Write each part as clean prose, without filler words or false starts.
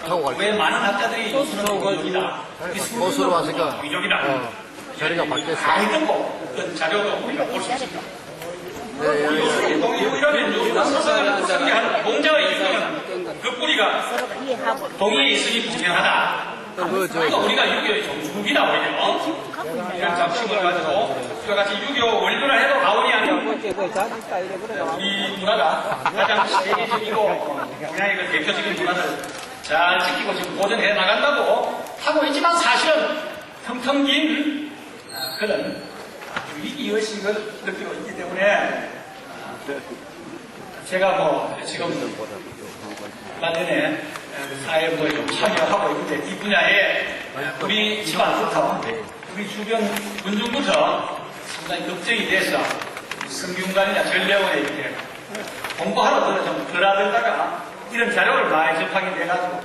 타고 갈 왜 많은 학자들이 수능이다. 버스로 왔으니까 동의적이다. 자리가 바뀌었어. 다 있고 그 자료도 우리가 볼 수 있습니다. 동의이라면 우리가 서서히 승리하는 공자의 이유는 그 뿌리가 동의에 있으니 분명하다. 그러니까 우리가 유교의 종주국이다 오히려 이런 잡식을 가지고 우리가 같이 유교 원료를 해도 가오리 아니고 우리 문화가 가장 세계적이고 동양의 그 대표적인 문화를 잘 지키고 지금 보존해 나간다고 하고 있지만 사실은 텅텅 빈 그런 위기의식을 느끼고 있기 때문에 제가 뭐 지금 내년에 사회부에 좀 참여하고 있는데 이 분야에 우리 집안부터 우리 주변 군중부터 상당히 걱정이 돼서 성균관이나 전래원에 이렇게 공부하러 좀 들어들다가 이런 자료를 많이 접하게 돼가지고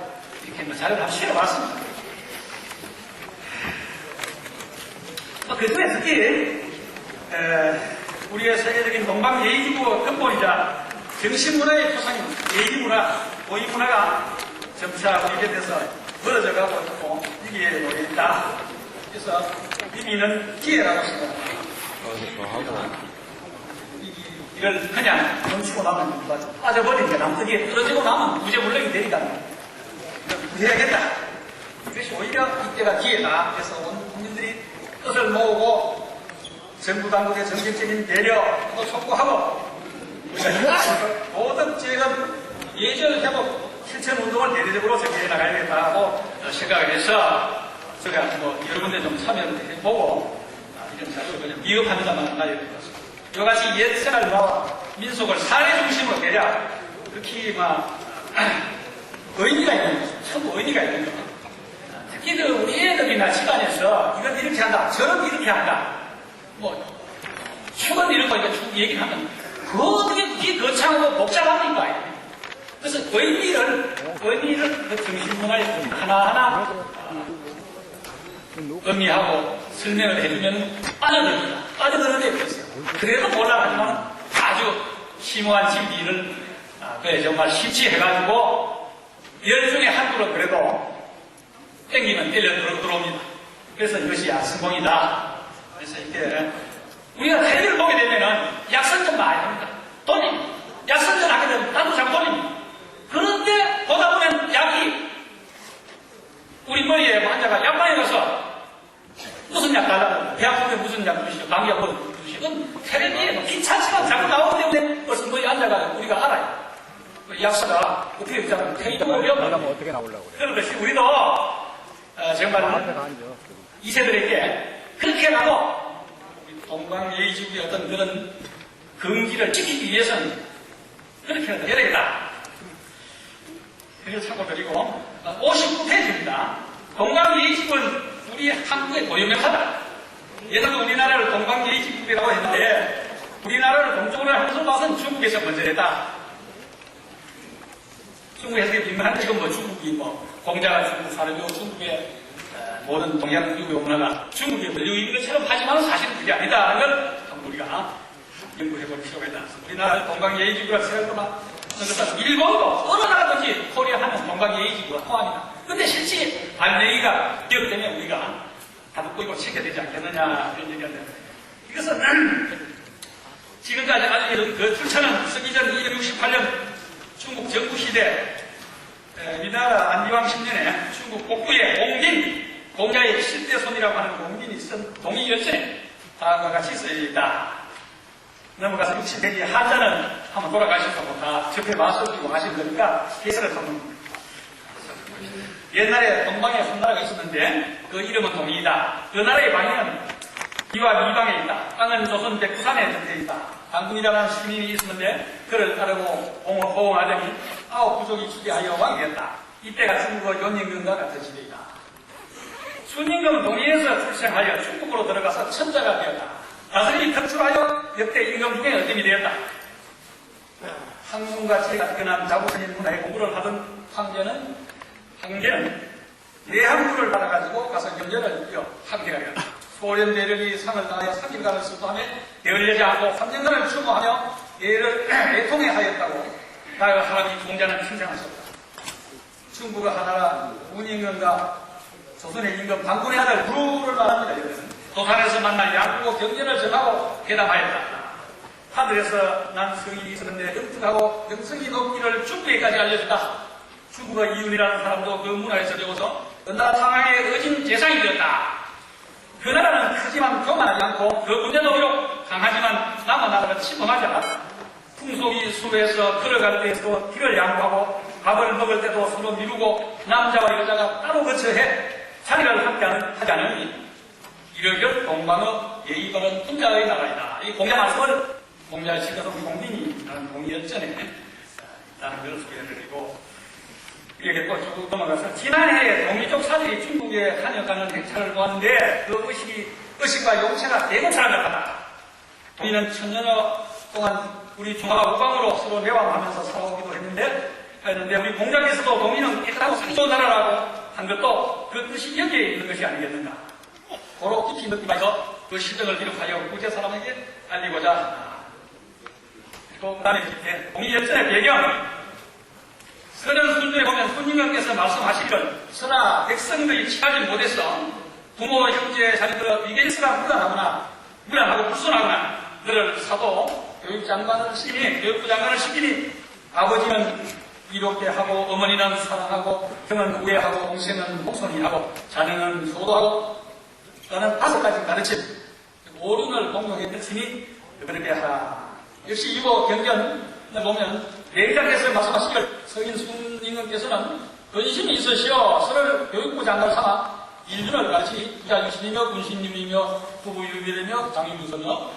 이렇게 뭐 자료를 한번 실어봤습니다. 그 중에 특히 우리의 세계적인 동방 예의지구 근본이자 정신문화의 토상인 예의문화, 고의문화가 점차 위배돼서 멀어져가고 있고 위기에 놓여 있다. 그래서 위기는 기회라고 생각합니다. 이걸 그냥 멈추고 나면 빠져버린 게 남들이 떨어지고 나면 무죄물렁이 되니까 무죄하겠다. 이것이 오히려 이때가 기회다. 그래서 온 국민들이 뜻을 모으고 정부 당국의 정책적인 배려도 촉구하고 모든 지역은 예절 회복 실천 운동을 대대적으로 전개해 나가야겠다고 생각을 해서 제가 뭐 여러 군데 좀 참여를 해보고 이런 자료를 그냥 미흡합니다만 나열해 드렸습니다. 이와같이 옛 생활과 민속을 사회 중심으로 대략 그렇게 막 의미가 있는 거죠. 전부 의미가 있는 거죠. 특히 우리 애들이나 집안에서 이건 이렇게 한다, 저런 이렇게 한다, 뭐 축은 이렇게 하니까 축 얘기를 한다. 그 어떻게 그게 거창하고 복잡합니까? 그래서 의미를 그 정신문화에 하나하나 의미하고 설명을 해주면 빠져듭니다. 빠져드는 데 없어요. 그래도 몰라가지만 아주 심오한 진리를 정말 심취해가지고 열 중에 한 그룹 그래도 땡기면 때려 들어옵니다. 그래서 이것이 약성공이다. 그래서 이때 우리가 텔레비를 보게 되면은 약선전 많이 합니다. 돌림. 약선전 하게 되면 나도 잘 돌립니다. 그런데 보다 보면 약이 우리 머리에 환자가 약방에 가서 무슨 약 달라고 대학병에 무슨 약 주시오, 감기약 주시오. 이건 텔레비에 뭐 귀찮지만 자꾸 나오기 때문에 벌써 머리에 앉아가 우리가 알아요. 약사가 어떻게 있잖아요. 테이블이 없는 어떻게 나오려고 그래. 그런 것이 우리도 정말 이 세들에게 그렇게 하고 동방예의지구의 어떤 그런 금기를 지키기 위해서는 그렇게 해야 되겠다. 그래서 참고드리고 59페이지입니다. 동방예의지구는 우리 한국의 고유명사다. 예전에 우리나라를 동방예의지국이라고 했는데 우리나라를 동쪽으로 하면서 봐서는 중국에서 먼저 했다. 중국에서 빈만한 지금 뭐 중국이 뭐 공자가 중국 사람이고 중국의 모든 동양 유교 문화가 중국의 원류인 것처럼 하지만 사실은 그게 아니다라는 걸 한번 우리가 연구해볼 필요가 있다. 우리나라 동방예의지구라 생각하는 것은 일본도 어느 나라든지 코리아 하면 동방예의지구가 포함이다. 근데 실제 발내기가 기억 때문에 우리가 다 듣고 있고 챙겨되지 않겠느냐 이런 얘기하는데 이것은 지금까지 알려진 그 출처는 서기전 268년 중국 정부시대 위나라 안리왕 10년에 중국 북부에 공자의 7대 손이라고 하는 공진이 쓴 동의열전에 다음과 같이 써있다. 넘어가서 60페이지 한자는 한번 돌아가셔서 다 접해 마셔주고 하신 거니까 해설을 한번. 옛날에 동방에 한 나라가 있었는데 그 이름은 동이다. 그 나라의 방위는 이와 이방에 있다. 땅은 조선 백두산에 접해 있다. 당군이라는 신인이 있었는데 그를 따르고 공을 호응하더니 9부족이 추대하여 왕이 됐다. 이때가 중국의 연임금과 같은 시대이다. 순임금은 동의에서 출생하여 중국으로 들어가서 천자가 되었다. 다스림이 특출하여 역대 임금 중에 어점이 되었다. 학문과 체가 뛰어난 자부스님 문화의 공부를 하던 황제는 내항부를 받아가지고 가서 염려를 이어 항제가 되었다. 소련 대력이 상을 다하여 3일간을 수도하며 게을리지 않고 3년간을 추모하며 예를 애통해 하였다고 나의 사람이 공자는 칭찬하셨다. 중국의 하나라 운임금과 조선의 임금 방군의 아들 부를 말합니다. 이것은 도산에서 만날 양국의 경전을 정하고 회담하였다. 하늘에서 난 성인이 있었는데 영특하고 영성이 높기를 중국에까지 알려준다. 중국의 이윤이라는 사람도 그 문화에서 배워서 은나라 상황의 어진 재상이 되었다. 그 나라는 크지만 교만하지 않고 그 문제도 비록 강하지만 남의 나라가 침범하지 않았다. 풍속이 수로에서 걸어갈 때에도 길을 양보하고 밥을 먹을 때도 서로 미루고 남자와 여자가 따로 거처해 자리를 함께 하지 않으니 이러결 동방의 예의 바른 분자의 나라이다. 이 공자 말씀을 공자의 시가성 공민이라는 공의열전에 있다는 것을 소개해드리고 이렇게 또 쭉 넘어가서 지난해 동이쪽 사들이 중국에 한역하는 행차를 보았는데 그 의식과 용체가 대공차를 같다. 우리는 천년여 동안 우리 중화가 우방으로 서로 매왕하면서 살아오기도 했는데 우리 공자께서도 동인은 깨끗하고 상조 나라라고 한 것도 그 뜻이 여기에 있는 것이 아니겠는가. 고로 깊이 느끼면서 그 실정을 기록하여 국제 사람에게 알리고자. 또 그 다음에 동의열전의 배경. 서련순조에 보면 손님께서 말씀하시기를 서라 백성들이 취하지 못해서 부모, 형제, 자녀들 위계질서가 무관하고 불순하거나 너를 사도 교육장관을 시키니 교육부 장관을 시키니 아버지는 이롭게 하고 어머니는 사랑하고 형은 우애하고 동생은 목소리하고 자녀는 효도하고 나는 5가지 가르침 오륜을 공동에 펼치니 그렇게 하라. 역시 이거 경전을 보면 내장께서 말씀하시기를 서인 순임금께서는 근심이 있으시어 서를 교육부 장관을 삼아 인륜을 가르치 부자 유신이며 군신유이며 부부 유비되며 장유유서며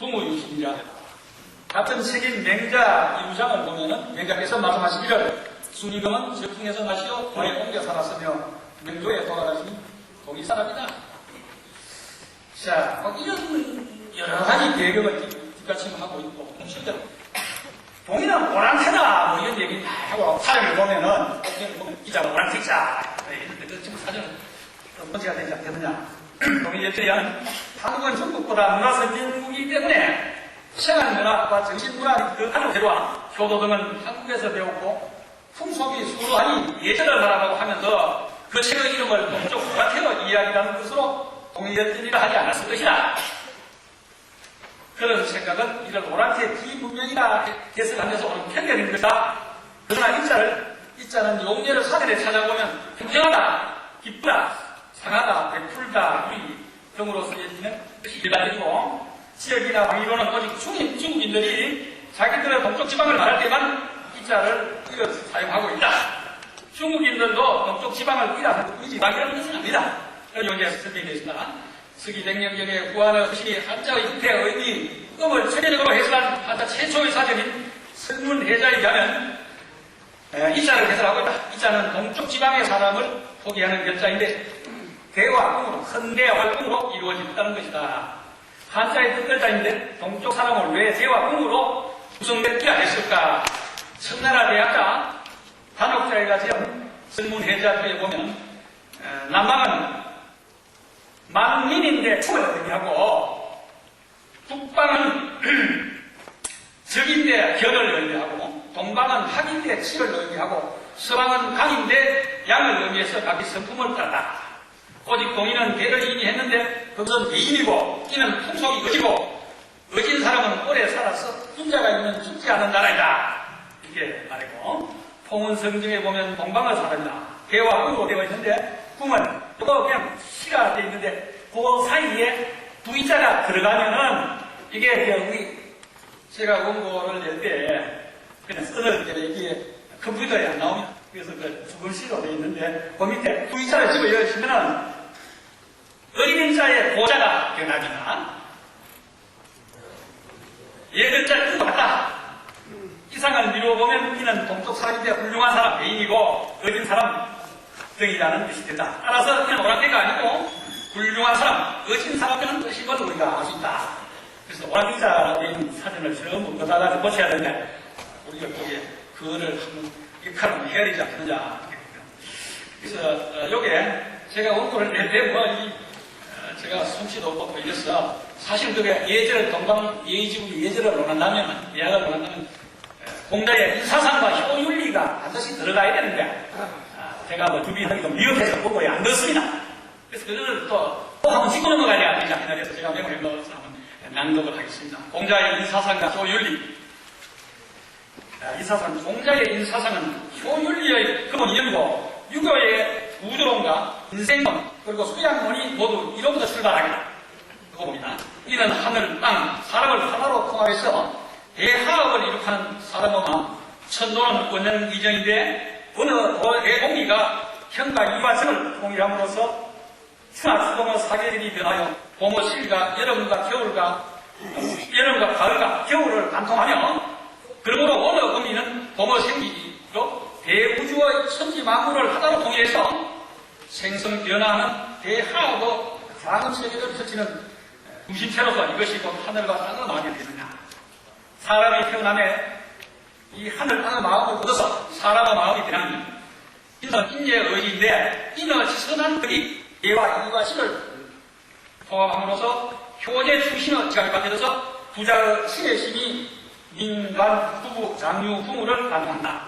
부모 유신이라. 같은 책인 맹자 이부장을 보면은 맹자께서 말씀하시기를 순임금은 적중에서 나시어 도에 옮겨 살았으며 명조에 돌아가신 동이 사람이다. 자, 이런 여러 가지 배경을 뒷받침하고 있고 실제로 동의는 오랑캐다 뭐 이런 얘기 다 하고 사전을 보면은 기자가 오랑캐자 이런데 지금 사전은 문제가 되지 않겠느냐. 동의열전은 한국은 중국보다 문화선진국이기 때문에 생활 문화와 정신 문화 그 가족대로와 효도 등은 한국에서 배웠고 풍속이 수로하니 예절을 말하라고 하면서 그 책의 이름을 동쪽 오랑캐로 이야기하는 것으로 동의열전이라 하지 않았을 것이다. 그런 생각은 이런 오랑캐 비문명이나 개설하면서 오는 편견인 것이다. 그러나 이자는 용례를 사전에 찾아보면 평정하다, 기쁘다, 상하다, 베풀다, 우리 등으로 쓰여지는 것이 일반적이고 지역이나 방위로는 오직 중국인들이 자기들의 동쪽 지방을 말할 때만 이자를 사용하고 있다. 중국인들도 동쪽 지방을 우리 지방이라는 것은 아니다. 여기에 설명되어 있습니다. 서기 100년경에 구한의 의식이 한자의 형태의 의미, 음을 체계적으로 해설한 한자 최초의 사전인 설문해자에 의하면 이자를 해설하고 있다. 이자는 동쪽 지방의 사람을 포기하는 결자인데 대와 꿈으로 헌대와 활동으로 이루어진다는 것이다. 한자의 뜻글자인데 동쪽 사람을 왜 대와 꿈으로 구성됐기라 했을까? 청나라 대학자 단옥자가 지은 설문해자표에 보면 남방은 만민인데 축을 의미하고 북방은 적인데 결을 의미하고 동방은 학인데 칠을 의미하고 서방은 강인데 양을 의미해서 각기 성품을 따라 오직 동인은 개를 이미 했는데 그것은 미인이고 이는 풍속이 의지고 의진 사람은 오래 살아서 분자가 있는 죽지 않은 나라이다. 이렇게 말했고 통은 성경에 보면 동방의 사람이다. 개와 꿈으로 되어 있는데 꿈은 또 그냥 시가 되어 있는데 그 사이에 V자가 들어가면은 이게 우리 제가 원고를 낼 때 그냥 써낼 때 이게 컴퓨터에 안 나옵니다. 그래서 그 두글씨로 되어 있는데 그 밑에 V자를 집어 열시면은 어린 자의 고자가 변합니다. 예글자를 뜬 것 같다. 이상을 미루어보면 이는 동쪽 사람인데 훌륭한 사람 개인이고 어린 사람 등이라는 뜻이 된다. 따라서 그냥 오랑캐가 아니고 훌륭한 사람, 어진 사람이라는 뜻인 걸 우리가 알 수 있다. 그래서 오랑캐자 된 사진을 전부 거다가 고쳐야 되는데 우리가 거기에 그거를 한번 역할을 해야 되지 않느냐. 그래서 요게 제가 원고를 낼 때 제가 솜씨도 없고 이래서 사실 그게 예절을 동방 예의지국이 예절을 논한다면 예학을 논한다면 공자의 인사상과 효윤리가 반드시 들어가야 되는데 제가 뭐 준비하기 좀 미흡해서 보고에 안 넣었습니다. 그래서 그걸 또 한번 짚고 넘어가야 되지 않나 해서 제가 메모에 넣어서 한번 낭독을 하겠습니다. 공자의 인사상과 효윤리. 인사상, 공자의 인사상은 효윤리의 근원이고 유교의 우주론과 인생론 그리고 수양론이 모두 이로부터 출발하겠다. 그거 봅니다. 이는 하늘, 땅, 사람을 하나로 통합해서 대화합을 이룩하는 사람의 마음, 천도는 원년 이정인데 어느 대공기가 현과 이화성을 통일함으로써 추나 추동의 사계절이 변하여 봄의 실과 여름과 겨울과 가을과 겨울을 관통하며 그러므로 어느 공기는 봄의 생기로 대우주의 천지 만물을 하나로 통일해서 생성 변화하는 대화합의 작은 세계를 펼치는 중심체로서 이것이 곧 하늘과 땅의 마음이 되느냐. 사람이 태어남에 이 하늘 땅의 마음을 얻어서 사람의 마음이 되나니 이는 인재의 의지인데 이는 선한 글이 예와 이와 신을 통합함으로써 효제 출신의 지각이 받쳐서 부자의 신의 신이 민관, 부부, 장유, 부모를 가능한다.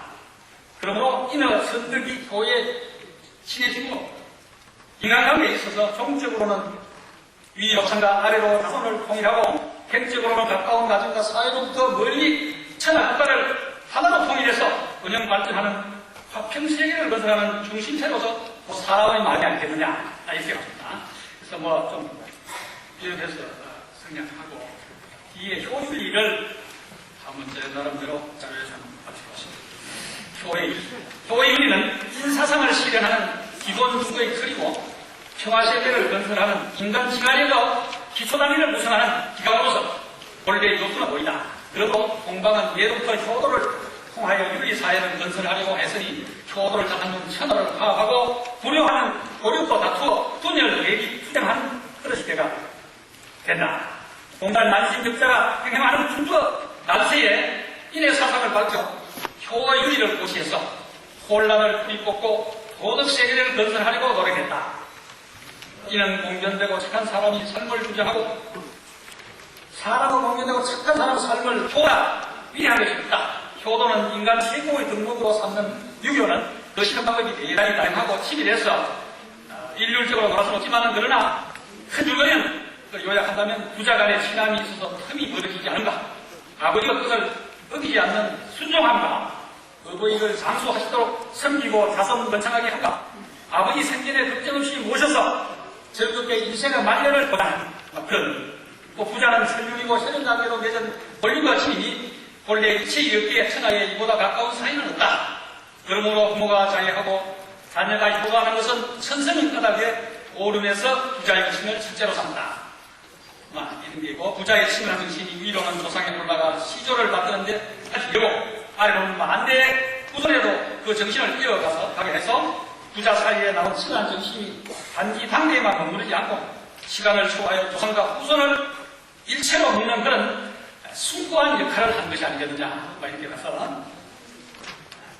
그러므로 이는 선득이 효의 신의 신으로 인간관계에 있어서 종적으로는 위 역상과 아래로 자손을 통일하고 객적으로는 가까운 가정과 사회로부터 멀리 천하 국가를 하나로 통일해서 운영 발전하는 화평세계를 건설하는 중심체로서 사람의 말이 아니겠느냐 이렇게 합니다. 그래서 뭐 좀 이렇게해서 성냥하고 뒤에 효율리를 한번 제 나름대로 자료에서 맞춰봤습니다. 효율리는 인사상을 실현하는 기본 중의 틀이고 평화세계를 건설하는 인간 지간에서 기초단위를 구성하는 기관으로서 본래의 요소는 보이다. 그리고 공방은 예로부터 효도를 통하여 윤리사회를 건설하려고 했으니 효도를 잡는 천하를 파악하고 불효하는 고력도 다투어 분열 대비 투쟁하는 그릇이 되가 된다. 공간 난신격자가 행행하는 중거 날세에 인의 사상을 밝혀 효와 윤리를 고시해서 혼란을 뿌리뽑고 도덕세계를 건설하려고 노력했다. 이는 공견되고 착한 사람이 삶을 주장하고 사람은 공견되고 착한 사람의 삶을 효가 위한 것이 있다. 효도는 인간 최고의 덕목으로 삼는 유교는 그 실현 방법이 대단히 다양하고 치밀해서 일률적으로 돌아서는 없지만 그러나 큰 줄거리는 요약한다면 부자 간의 친함이 있어서 틈이 벌어지지 않은가, 아버지가 뜻을 어기지 않는 순종함과 어버이를 장수하시도록 섬기고 자손 번창하게 한가, 아버지 생전에 걱정 없이 모셔서 즐겁게 인생의 만년을 보다는 그런 또 부자는 천륜이고 혈연관계로 맺은 권리와 친인이 본래 이치였기에 천하에 이보다 가까운 사이는 없다. 그러므로 부모가 자해하고 자녀가 이보다하는 것은 천성인 까닭에 오름에서 부자의 칭을 첫째로 삼다. 이런 게 있고 부자의 칭을 하는 신이 위로는 조상에 올라가 시조를 받드는데 아주 여고 아래로는 만대의 후손에도 그 정신을 이어가서 가게 해서 부자 사이에 나온 친한 정신이 단지 당대에만 머무르지 않고 시간을 초과하여 조상과 후손을 일체로 묶는 그런 숭고한 역할을 한 것이 아니겠느냐 이렇게 봐서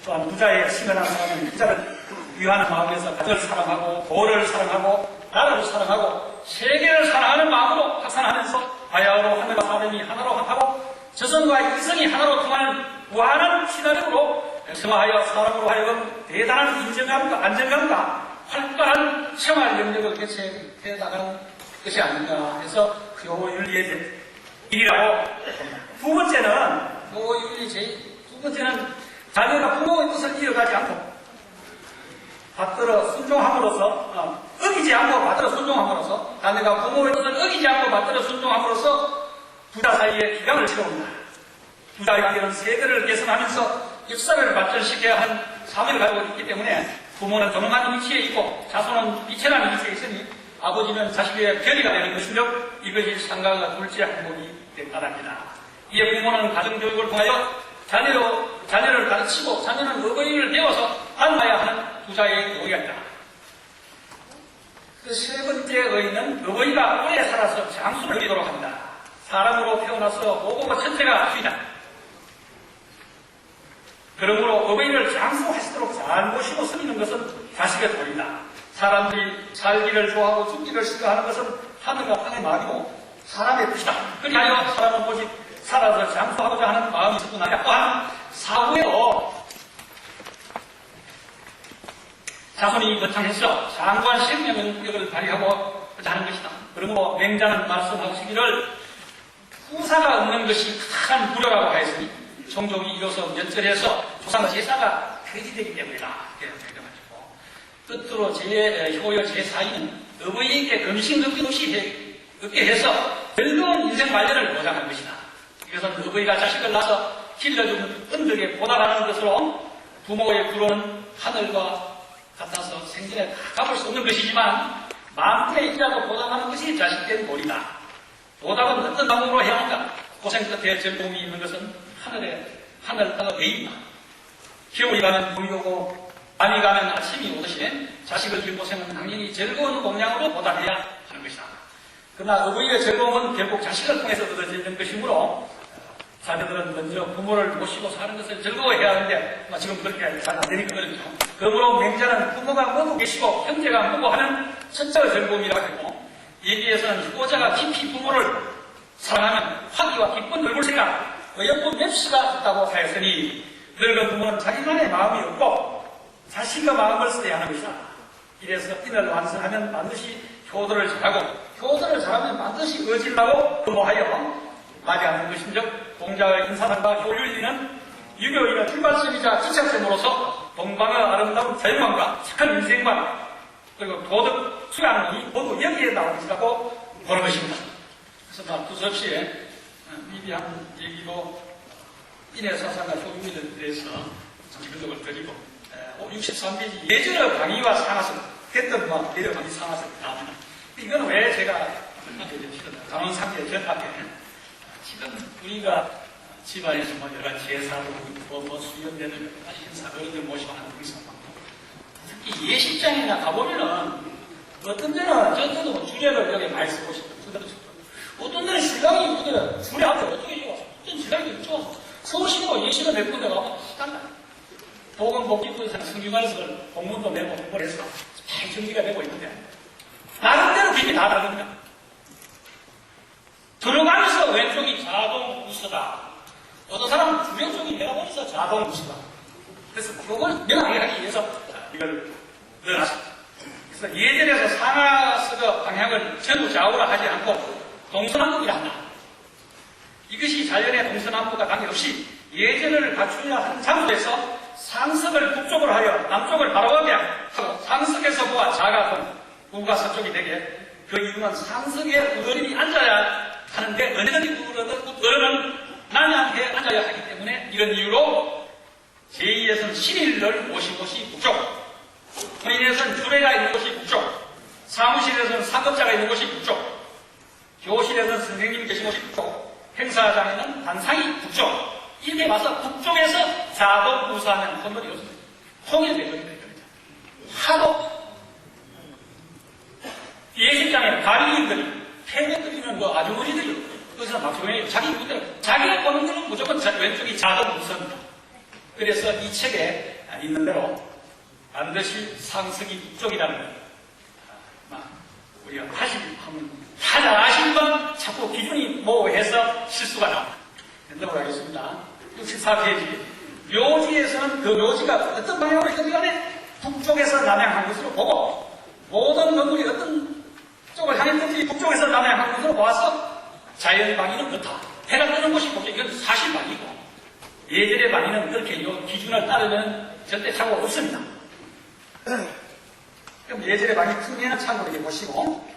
또한 부자의 신선한 사람은 부자를 위하는 마음에서 가정을 사랑하고 도를 사랑하고 나라를 사랑하고 세계를 사랑하는 마음으로 확산하면서 바야흐로 하늘과 사람이 하나로 합하고 저성과 이성이 하나로 통하는 무한한 시나리오로 성화하여 사람으로 하여금 대단한 인정감과 안정감과 활발한 생활 영역을 개최해 나가는 것이 아닌가 해서 그 효윤리의 일이라고 봅니다. 두 번째는 효윤리 두 번째는 자녀가 부모의 뜻을 이어가지 않고 받들어 순종함으로써 어기지 않고 받들어 순종함으로써 자녀가 부모의 뜻을 어기지 않고 받들어 순종함으로써 부자 사이에 기강을 채웁니다. 부자의 관계는 세대를 개선하면서 역사를 발전시켜야 한 사명을 가지고 있기 때문에 부모는 조용한 위치에 있고 자손은 비천한 위치에 있으니 아버지는 자식의 별이가 되는 것인즉 이것이 상가가 둘째 항목이 된다랍니다. 이에 부모는 가정교육을 통하여 자녀를 가르치고 자녀는 어버이를 배워서 닮아야 하는 부자의 의의가 있다. 그 세 번째 의의는 어버이가 오래 살아서 장수를 누리도록 합니다. 사람으로 태어나서 모고가 천재가 주이다. 그러므로 어버이를 장수하시도록 잘 모시고 섬기는 것은 자식의 도리다. 사람들이 살기를 좋아하고 죽기를 싫어하는 것은 하늘과 땅의 마음이고 사람의 뜻이다. 그리하여 사람은 오직 살아서 장수하고자 하는 마음이 있을 뿐 아니라 또한 사후에도 자손이 거창해서 장관 생명력을 발휘하고자 하는 것이다. 그러므로 맹자는 말씀하시기를 후사가 없는 것이 큰 불효라고 하였으니 종족이 이로써 면절해서 조상 제사가 폐지되기 때문이다. 이렇게 해가지고 끝으로 효여 제4위는 어버이에게 금신급기 없이 얻게 해서 즐거운 인생 말년을 보장한 것이다. 이것은 어버이가 자식을 낳아서 길러주는 은덕에 보답하는 것으로 부모의 부로는 하늘과 같아서 생전에 다 갚을 수 없는 것이지만 마음의 일이라도 보답하는 것이 자식된 도리다. 보답은 어떤 방법으로 해야 하는가? 고생 끝에 즐거움이 있는 것은 하늘 땅의 배입니다. 겨울이 가면 봄이 오고 밤이 가면 아침이 오듯이 자식을 길 고생은 당연히 즐거운 공양으로 보답해야 하는 것이다. 그러나 어버이의 즐거움은 결국 자식을 통해서 얻어지는 것이므로 자녀들은 먼저 부모를 모시고 사는 것을 즐거워해야 하는데 지금 그렇게 잘 안 되니까 그렇죠. 그러므로 맹자는 부모가 모두 계시고 형제가 모두 하는 첫째의 즐거움이라고 했고 여기에서는 효자가 깊이 부모를 사랑하면 화기와 기쁜 얼굴 생각 어여쁜 맵시가 있다고 하였으니 늙은 부모는 자기만의 마음이 없고 자식의 마음을 써야 하는 것이다. 이래서 인을 완성하면 반드시 효도를 잘하고 효도를 잘하면 반드시 의질하고 부모하여 맞이하는 것인즉 공자의 인사상과 효율리는 유교인의 출발점이자 지착점으로서 동방의 아름다운 자연관과 착한 인생관 그리고 도덕 수양이 모두 여기에 나온 것이라고 보는 것입니다. 그래서 두서없이 미비한 얘기로 인해사상과 효율리에 대해서 분석을 드리고 63페이지 예절의 강의와 상하성 했던 예절 강의 상하성 나옵니다. 이건 왜 제가 강원상계 전합에 지금 우리가 집안에서 여러 가지 제사로 수련되는 여러 가지 행사 어른들 모시고 하는 행사 특히 예식장이나 가보면은 어떤 데는 저도 주례를 여기 많이 쓰고 싶어요. 어떤 데는 신랑이 이쁘게 주례 앞에 어떻게 좋아서 어떤 신랑이 이렇게 좋아서 서울시고 예식을 몇 군데 가면 달라요. 복음 복기부에서 성경말씀을 공문도 내고 공부를 해서 잘 정리가 되고 있는데 나름대로 빛이 다 다릅니다. 들어가면서 왼쪽이 자동 우서다. 어떤 사람은 주변 쪽이 내가 보면서 자동 우서다. 그래서 그걸 명확하게 하기 위해서 이걸 넣어놨습니다. 그래서 예전에서 상하서의 방향을 전부 좌우로 하지 않고 동서남북이라 한다. 이것이 자연의 동서남북과 관계없이 예전을 갖추려 한 장소에서 상석을 북쪽으로 하여 남쪽을 바라보게 하고 상석에서 보아 좌가 우가 서쪽이 되게 그 이유는 상석에 어른이 앉아야 하는데 언제든지 어른은 남양에 앉아야 하기 때문에 이런 이유로 제2에서는 신일을 모시곳이 북쪽, 본인에서는 주례가 있는 곳이 북쪽, 사무실에서는 사급자가 있는 곳이 북쪽, 교실에서는 선생님이 계신 곳이 북쪽, 행사장에는 단상이 북쪽. 이렇게 봐서 북쪽에서 자동 우사하면 건물이 없습니다. 통일되어야 됩니다. 하도 예식장에 가리인들이 폐를 끓이는 거 아주머니들이 그것은 막중에 자기 문제로 자기가 보는 데는 무조건 왼쪽이 자동 우선입니다. 그래서 이 책에 있는 대로 반드시 상석이 북쪽이라는 거 우리가 다시 한번 하자 아신 건 자꾸 기준이 모호해서 실수가 나옵니다. 된다고 하겠습니다. 64페이지 묘지에서는 그 묘지가 어떤 방향으로 있든 간에 북쪽에서 남향한 것으로 보고 모든 건물이 어떤 쪽을 향했든지 북쪽에서 남향한 것으로 보아서 자연 방위는 그렇다. 해가 뜨는 곳이 북쪽 이건 사실 방위고 예전의 방위는 그렇게 이 기준을 따르면 절대 착오가 없습니다. 그럼 예전의 방위 특례는 참고로 이렇게 보시고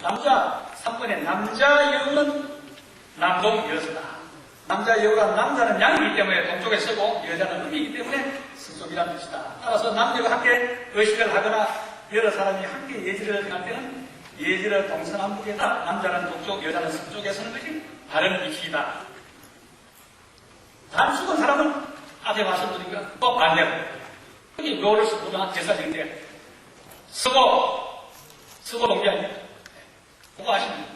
남자 3번에 남자 여우는 남동 여서다. 남자 여우란 남자는 양이기 때문에 동쪽에 서고 여자는 음이기 때문에 서쪽이라는 뜻이다. 따라서 남녀가 함께 의식을 하거나 여러 사람이 함께 예지를 할 때는 예지를 동서남북에다 남자는 동쪽 여자는 서쪽에 서는 것이 다른 위치이다. 단축은 사람은 앞에 말씀드린 거 반대로 여기 묘를 쓰거나 제사 지을 때 서고 동지 아닙니까? 그거 아십니까?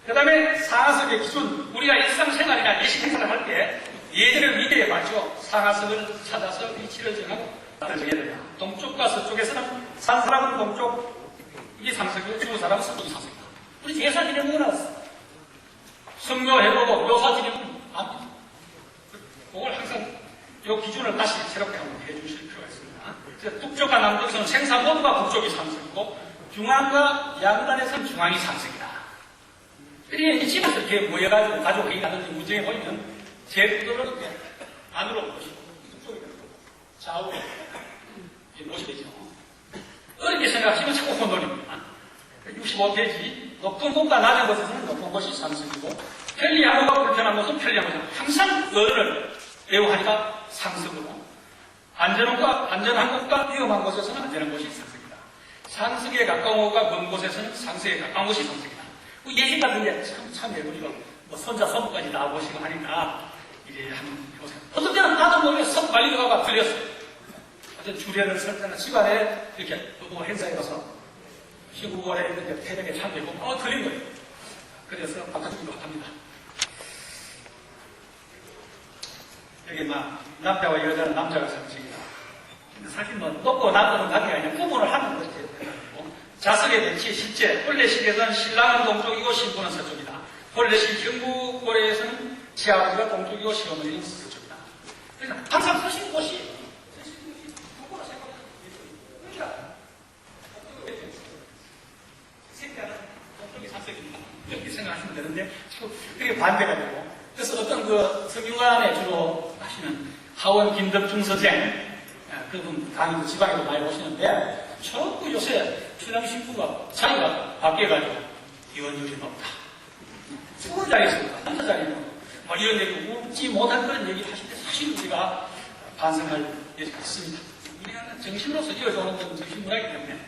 그 다음에 상하석의 기준, 우리가 일상생활이나 예식 행사를 할 때 예전의 위대에 맞춰 상하석을 찾아서 위치를 정하고 정해야 됩니다. 동쪽과 서쪽에서는 산 사람은 동쪽, 이게 상석이고 죽은 사람은 서쪽이 상석이다. 우리 제사 지내는 건 성묘해보고 묘사 지내면 안 됩니다. 그걸 항상 이 기준을 다시 새롭게 한번 해주실 필요가 있습니다. 북쪽과 남쪽에서는 생사 모두가 북쪽이 상승이고 중앙과 양단에서는 중앙이 상승이다. 그러니 이 집에서 이렇게 모여가지고 가족회의 하든지 무정에 모이면 제도를 이렇게 안으로 모시고 북쪽에 좌우로 모시게 되죠. 어렵게 생각하시면 자꾸 혼돈입니다. 65페이지 높은 곳과 낮은 곳에서는 높은 곳이 상승이고 편리한 곳과 불편한 곳은 편리한 곳은 항상 어를 배우하니까 상승으로 안전한 곳과 위험한 곳에서는 안전한 곳이 상승이다. 상승에 가까운 곳과 먼 곳에서는 상승에 가까운 곳이 상승이다. 예시 같은 게 참 우리가 선자 선부까지 나와보시고 하니까 이제 한번 해보세요. 어떤 때는 나도 모르게 석 말리 들어가고 틀렸어요. 어떤 주례를 설 때는 집안에 이렇게 뭐 행사에 가서 시국월에 있는데 태백에 참여하고 틀린 거예요. 그래서 바꿔주기도 합니다. 여기 막 남자와 여자는 남자가 상징이다. 근데 사실 뭐 높고 낮고는 관계가 아니라 구분을 하는 것이 되고 자석의 배치 실제 혼례식에서는 신랑은 동쪽이고 신부는 서쪽이다. 혼례식 경부고래에서는 시아버지가 동쪽이고 시어머니는 서쪽이다. 그래서 항상 서신 곳이 누구나 생각합니다. 생각은 동쪽이 상석입니다. 이렇게 생각하시면 되는데 그게 반대가 되고 그래서 어떤 그 성균관에 주로 하시는 하원 김덕 중서생 그분 강의도 지방에도 많이 오시는데 전부 요새 신랑 신부가 자기가 바뀌어가지고 이혼율이 높다. 죽은 자리에서 남자 자리는 뭐 이런 얘기 웃지 못한 그런 얘기를 하시는데 사실 우리가 반성할 여지가 있습니다. 우리가 정신으로서 이어져오는 건 정신문화이기 때문에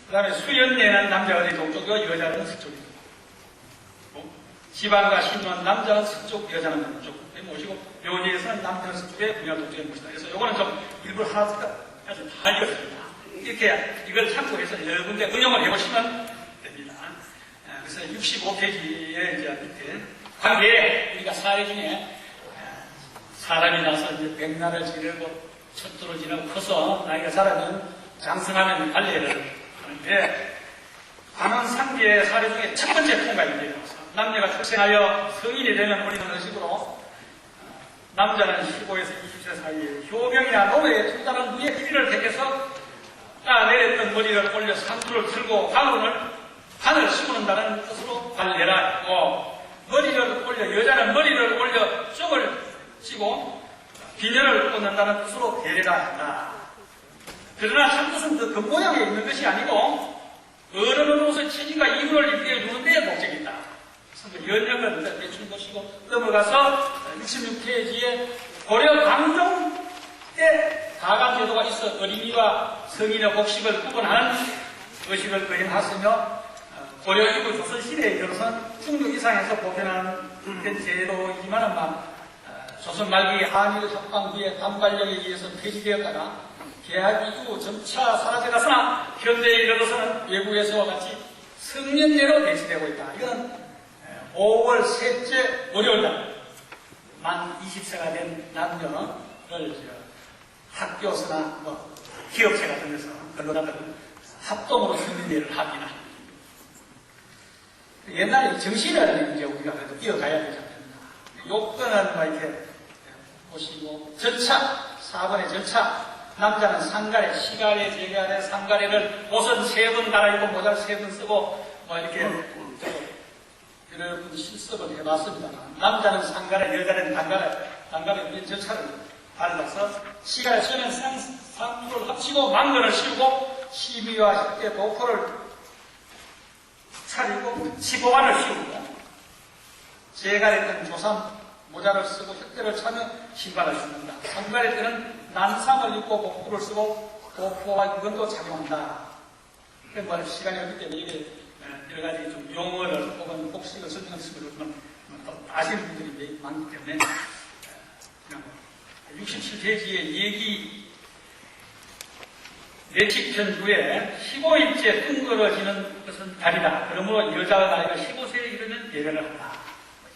그 다음에 수연례는 남자가 동쪽이고 여자는 서쪽이고 지방과 신부는 남자는 서쪽, 여자는 동쪽에 모시고 묘지에서는 남자는 서쪽에 부녀 동쪽에 모시다. 그래서 이거는 좀 일부 하나씩 아주 다 이었습니다. 이렇게 이걸 참고해서 여러 군데 응용을 해보시면 됩니다. 그래서 65페이지에 이제 밑에 관계 우리가 사회 중에 사람이 나서 이제 백날을 지내고 척도를 지나고 커서 나이가 자라면 장성하면 관례를 하는데 관원상계의 사례 중에 첫 번째 통과입니다. 남녀가 출생하여 성인이 되면 우리는 식으로 남자는 15에서 20세 사이에 효병이나 노래에 투다른 무의 길이를 택해서 내렸던 머리를 올려 상투를 틀고 관을 심는다는 뜻으로 관례라 했고 머리를 올려 여자는 머리를 올려 쪽을 찌고 비녀를 꽂는다는 뜻으로 대례라 했다. 그러나 참뜻은 그 겉모양에 있는 것이 아니고 어른으로서 체질과 이유를 일깨워주는 데 목적이 있다. 연역은 대충 보시고 넘어가서 66페이지에 고려 강종 때 가감제도가 있어 어린이와 성인의 복식을 구분하는 의식을 거행하으며 고려 이후 조선시대에 들어선 중류 이상에서 보편한 제도이지만 조선 말기 한일 합방 뒤에 단발령에 의해서 폐지되었다가 개학 이후 점차 사라져가서나 현대에 이르러서는 외국에서와 같이 성년례로 대체되고 있다. 이건 5월 셋째 월요일날 만 20세가 된 남녀를 학교서나 기업체 같은 데서 근로자들은 합동으로 성년례를 합니다. 옛날에 정신을 이제 우리가 그래도 이어가야 되지 않습니까? 요건은 이렇게 보시고 절차 4번의 절차 남자는 상가래, 시가래, 제가래, 상가래를 옷은 3번 갈아입고 모자를 3번 쓰고 이렇게 여러분 실습을 해봤습니다. 남자는 상가래, 여자는 단가래 절차를 밟아서 시가래 처음엔 상부를 합치고 망근을 씌우고 시비와 협대 도포를 차리고 치보관을 씌우고 제가래 때는 조삼 모자를 쓰고 혁대를 차며 신발을 신는다. 상가래 때는 난상을 입고 복부를 쓰고 도포와 유건도 착용한다. 뭐 시간이 없기 때문에 이게 여러 가지 좀 용어를 혹은 복식을 설명을 쓰면 아시는 분들이 많기 때문에 67페이지의 얘기 내칙편부에 15일째 뜬거러지는 것은 다르다. 그러므로 여자의 나이가 15세에 이르면 예배를 한다.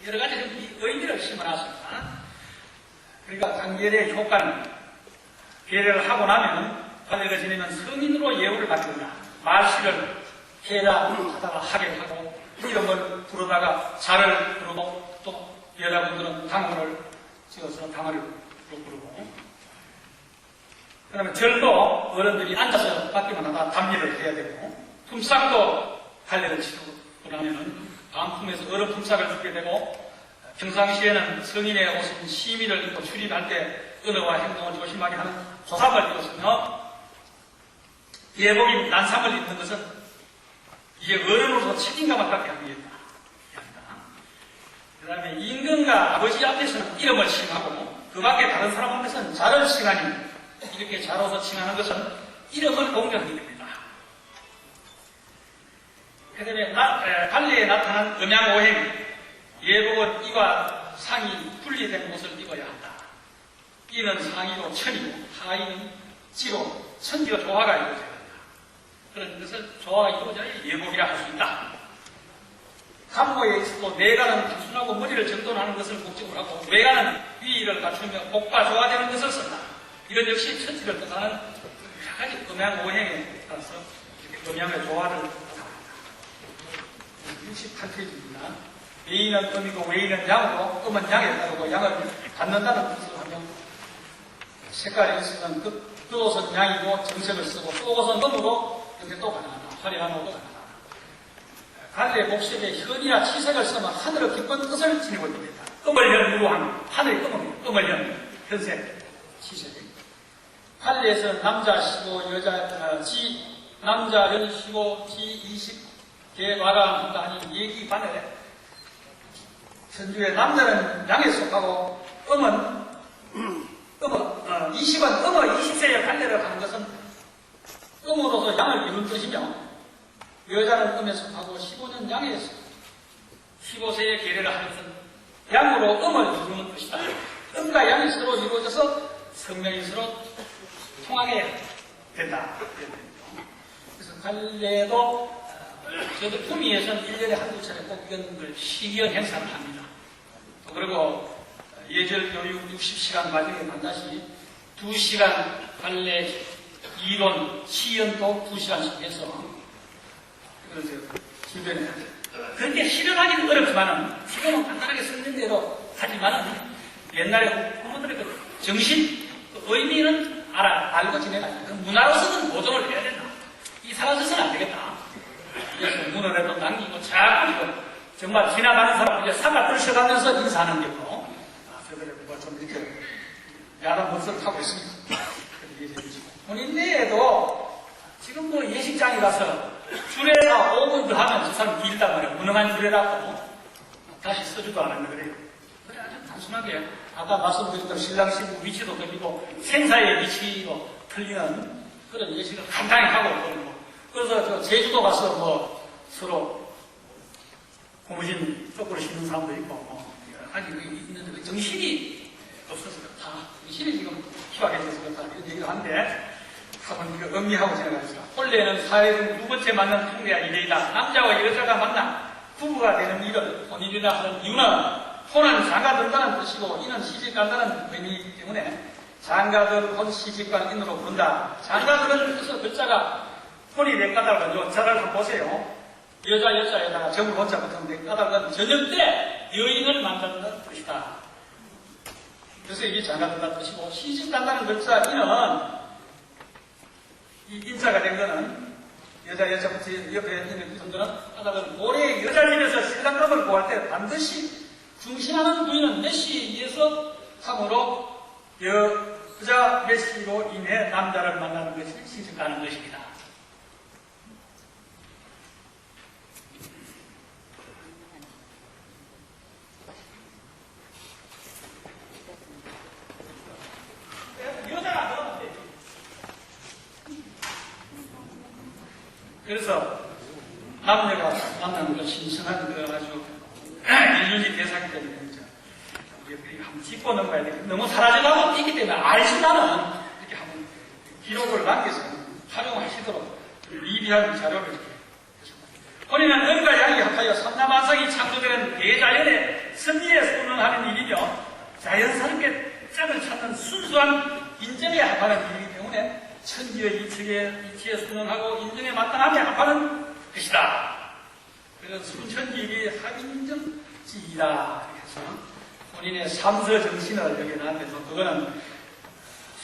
여러 가지 의미를 심어놨습니다. 그러니까 강결의 효과는 예배를 하고 나면 관례가 지내면 성인으로 예우를 받는다. 말씨를 해라 하다가 하게 하고 이름을 부르다가 자를 부르고 또 여자분들은 당을 찍어서 당을 부르고 그 다음에 절도 어른들이 앉아서 받기만 하다 담비를 해야 되고, 품삯도 갈래를 치르고 나면은 방품에서 어른 품삯을 주게 되고, 평상시에는 성인의 옷은 시미를 입고 출입할 때 언어와 행동을 조심하게 하는 조삼을 입었으며, 예복인 난상을 입는 것은 이제 어른으로서 책임감을 갖게 하기 위해다. 그 다음에 임금과 아버지 앞에서는 이름을 칭하고, 그 밖에 다른 사람 앞에서는 자를 칭하니, 이렇게 자로서 칭하는 것은 이름을 공경하게 됩니다. 그 다음에 관례에 나타난 음양오행, 예복은 이와 상이 분리된 옷을 입어야 한다. 이는 상의로 천이고, 하의는 지로, 천지와 조화가 이루어져야 한다. 그런 것을 조화가 이루어져야 예복이라 할 수 있다. 간모에 있어도 내가는 단순하고 머리를 정돈하는 것을 목적으로 하고, 외가는 위의를 갖추며 복과 조화되는 것을 쓴다. 이건 역시 천지를 뜻하는 여러 가지 음양오행에 따라서 이렇게 음양의 조화를 나타납니다. 68페이지입니다. 외인은 음이고 외인은 양으로, 음은 양에 따르고 양을 갖는다는 뜻을 하며, 색깔에 있어서는 끝옷은 양이고 정색을 쓰고, 속옷은 음으로 이렇게 또 가능하다. 화려한 옷도 가능하다. 관례 복식에 현이나 치색을 쓰면 하늘의 기쁜 뜻을 지니고 있습니다. 음을현 무루함, 하늘의 음을현, 현색, 치색. 관례에서는 남자 15, 여자 남자 연 15, 지 20, 개화가 하니 얘기 반에 천주의 남자는 양에 속하고 음은 20은 음의 20세의 관례를 하는 것은 음으로서 양을 이룬 뜻이며, 여자는 음에 속하고 15는 양에 속하고 15세의 계례를 하는 것은 양으로 음을 이루는 뜻이다. 음과 양이 서로 이루어져서 성명이 서로 통하게 된다. 그래서 관례도 저도 품위에서는 1년에 한두 차례 꼭 이런 걸 시기연 행사를 합니다. 그리고 예절 교육 60시간 과정에 반드시 2시간 관례 이론 시연도 2시간씩 해서 그래서 주변에 그렇게 실현하기는 어렵지만은 지금은 간단하게 쓰는 대로 하지만은 옛날에 부모들의 그 정신, 그 의미는 알고 지내가지고 그 문화로서는 보존을 해야 된다. 이 사라져서는 안 되겠다. 그래서 문화라도 남기고 자꾸 정말 지나가는 사람 이제 사과 떨쳐가면서 인사하는 경우, 저들의 좀 이렇게 야단 법석을 하고 있습니다. 본인 내에도 지금 뭐 예식장에 가서 주례가 5분 더 하면 저 사람 길단 말이에요. 무능한 주례라고 다시 써주도 않았는데 그래요. 그래 아주 단순하게 아까 말씀드린 대로 신랑 신부 위치도 틀리고 생사의 위치도 틀리는 그런 예식을 간단히 하고 그러고, 그래서 저 제주도 가서 뭐 서로 고무신 쪽으로 신는 사람도 있고 뭐 여러 가지 있는데 정신이 없어서 그렇다. 정신이 지금 희박해져서 그렇다. 이런 얘기를 하는데 한번 이거 음미하고 지나가겠습니다. 본래는 사회 중 두 번째 만난 통례가 이래이다. 남자와 여자가 만나 부부가 되는 일을 혼인이라 하는 이유는 혼은 장가든다는 뜻이고 이는 시집간다는 의미이기 때문에 장가들 혼 시집간 인으로 부른다. 장가들은 그래서 글자가 혼이 내 까닭은 자를 한번 보세요. 여자에다가 점을 혼자 붙으면 내 까닭은 저녁 때 여인을 만든다는 뜻이다. 그래서 이게 장가든다는 뜻이고, 시집간다는 글자 이는 이 인자가 된 거는 여자부터 옆에 있는 분들은 까닭은 올해 여자 집에서 신랑감을 구할 때 반드시 중심하는 부인은 메시에서 참으로 여자 메시로 인해 남자를 만나는 것이 시집가는 것입니다. 여자가 들어가면 돼. 그래서 남녀가 만나는 거 신선한 거 아주 인륜이 대상이 때문에 우리가 한번 짚고 넘어가야 돼. 너무 사라져가고 있기 때문에 알수나는 이렇게 한번 기록을 남겨서 활용하시도록 미비한 자료를 이렇게 했습니다. 혼인은 음과 양이 합하여 삼라만상이 창조되는 대자연의 섭리에 순응하는 일이며 자연스럽게 짝을 찾는 순수한 인정에 합하는 일이기 때문에 천지의 이치에 순응하고 인정에 마땅하게 합하는 것이다. 그래서 순천지일이 합인정지이다. 그래서 본인의 삼서 정신을 여기 나한테서 그거는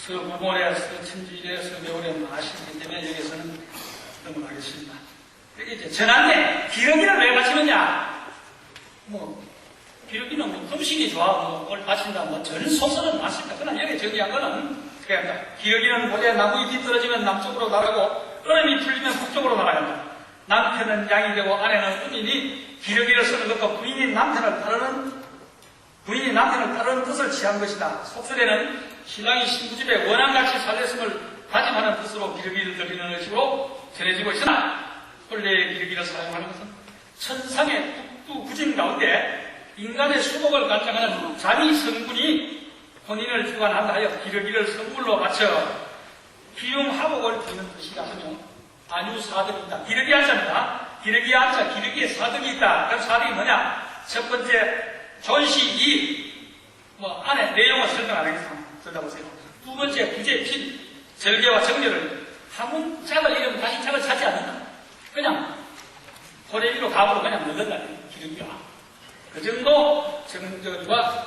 서구모래, 서천지래, 서겨울에 마시기 때문에 여기서는 넘어가겠습니다. 여기 이제 전한데 기러기를 왜 바치느냐? 기러기는 음식이 좋아하고 뭘 바친다, 전 소설은 많습니다. 그러나 여기 정리한 거는 기러기는 모래 나무잎이 떨어지면 남쪽으로 나가고 얼음이 풀리면 북쪽으로 나가야 남편은 양이 되고 아내는 음이니 기러기를 쓰는 것도 부인이 남편을 따르는 뜻을 취한 것이다. 속설에는 신랑이 신부 집에 원한같이 살렸음을 다짐하는 뜻으로 기러기를 드리는 의식으로 전해지고 있으나 본래의 기러기를 사용하는 것은 천상의 북두구진 가운데 인간의 수복을 관장하는 자미 성분이 혼인을 주관한다 하여 기러기를 선물로 바쳐 기용하복을 주는 뜻이라 하며 안유사득이다. 기러기 한자입니다. 기러기 한자, 기러기에 사득이 있다. 그럼 사득이 뭐냐? 첫 번째 존시 안에 내용을 설명 안 하겠습니다. 들어보세요. 두 번째 부재 핀 절개와 정렬을 한 문짝을 이러면 다시 짝을 찾지 않는다. 그냥 호레비로 갑으로 그냥 넣는다. 기러기가 그 정도 정절과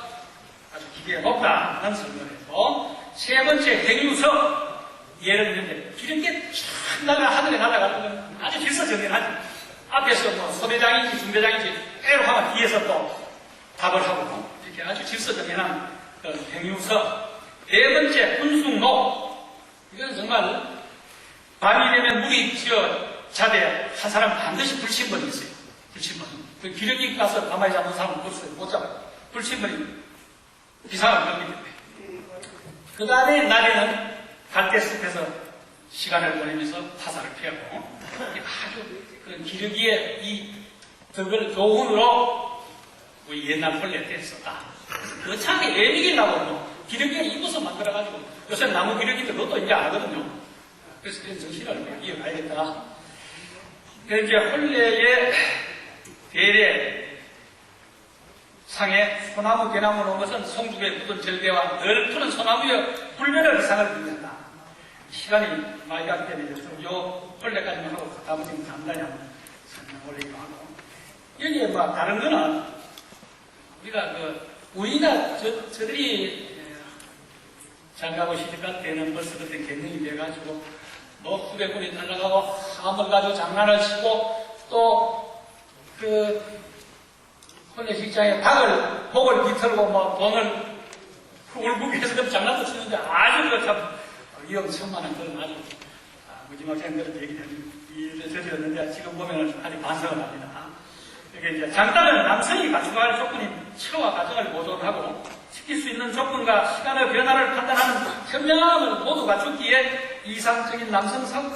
아주 기계가 높다는 설명을 했고, 세 번째 행유서 예를 들면 기러기에 쫙 하늘에 날아가는 건 아주 질서정연하지. 앞에서 소대장인지 중대장인지 빼로 하면 뒤에서 또 답을 하고 이렇게 아주 질서정연한 행유서. 네 번째 분숭로. 이건 정말 밤이 되면 물이 자대 한 사람 반드시 불침번이 있어요. 불침번. 그 기러기 가서 가만히 잡는 사람은 없어요. 못 잡아요. 불침번이 비상한 겁니다. 그 다음에 낮에는 갈대숲에서 시간을 보내면서 화살을 피하고 아주 그런 기러기의 이 덕을 교훈으로 우리 옛날 본래 때 썼다. 그 참에 애미기라고 기러기가 입어서 만들어가지고 요새 나무 기러기들 그것도 이제 알거든요. 그래서 그런 정신을 이어가야겠다. 그래서 이제 혼례의 대례 상에 소나무, 대나무 놓은 것은 성죽에 묻은 절개와 늘 푸는 소나무의 불멸의 의상을 의미한다. 시간이 많이 가기 때문에 요 혼례까지만 하고 나머지는 간단히 한번 설명 올리기도 하고. 여기에 다른 거는 우리가 우리가 저들이 장가고 시집갈 때는 벌써 그때 개능이 돼가지고 후배꾼이 날아가고 함을 가지고 장난을 치고 또 혼례 식장에 복을 비틀고 돈을 울고해서 장난도 치는데 아주 참 위험천만한 그런 아주 무지막지한 그런 얘기를 저질렀는데 지금 보면 아주 반성을 합니다. 이게 이제 장단은 남성이 갖추어야 할 조건인 처와 가정을 보존하고 지킬 수 있는 조건과 시간의 변화를 판단하는 현명함을 모두 갖췄기에 이상적인 남성 상을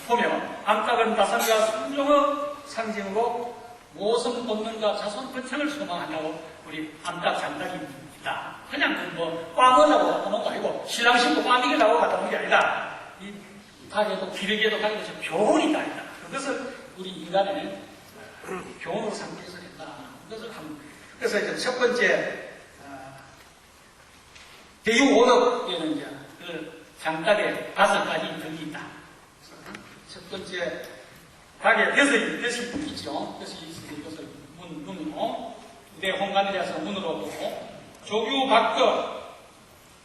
보며 암탉은 다산과 순종의 상징으로 모성 본능과 자손 번창을 소망한다고 우리 암탉 장닭이 있다. 그냥 꽝하려고 하는 거 아니고 신랑 신부 꽝이라고 갖다 놓은 게 아니다. 이 닭에도 기르기에도 가지고 교훈이 있다. 그것을 우리 인간의 교훈으로 삼기해서 했다. 그래서 이제 첫 번째 대유오덕에는 이제 장닭에 5가지 덕이 있다. 첫 번째 닭에 덫이 있죠. 덫이 있으니 이것을 문으로 내 홍간이라서 문으로 보고 조규 박거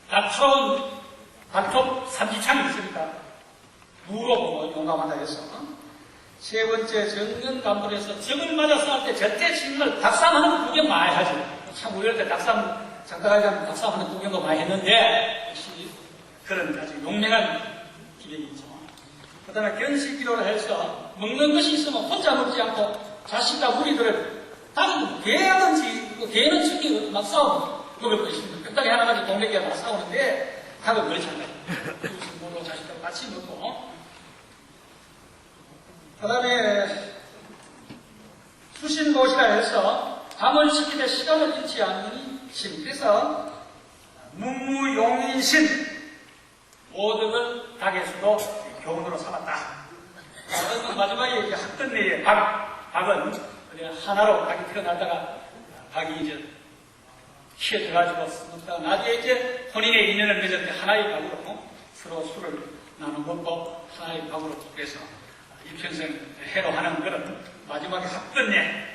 다처운 발톱 삼지창이 있으니까 무로 보고 용감하다 해서 세 번째 정근간불에서 적을 맞아 싸울 때 저때 친걸 닭싸움하는 구경 많이 하지. 참 우리 때 닭싸움 장가가지 않으면 닭싸움하는 구경도 많이 했는데 역시 그런 아주 용맹한 기력이 있죠. 그 다음에 견식기로를 해서 먹는 것이 있으면 혼자 먹지 않고 자식과 무리들을 다른 개하든지 개는 친구 막 싸우고 먹을 거 있습니다. 뼈다귀 하나 가지고 동네끼리 막 싸우는데 닭은 그렇지 않아요. 부모로 자식과 같이 먹고 그 다음에 수신도시라 해서 밤을 지키되 시간을 잃지 않는 신. 그래서 문무용인신 모든 닭의 수도 교훈으로 삼았다. 마지막에 이제 학던내에 박은 하나로 닭이 태어나다가 닭이 이제 키에 들어가지고 쓰다가 나중에 이제 혼인의 인연을 맺을 때 하나의 박으로 서로 술을 나눠 먹고 하나의 박으로 그래서 이평생 해로 하는 그런 마지막에 학던내.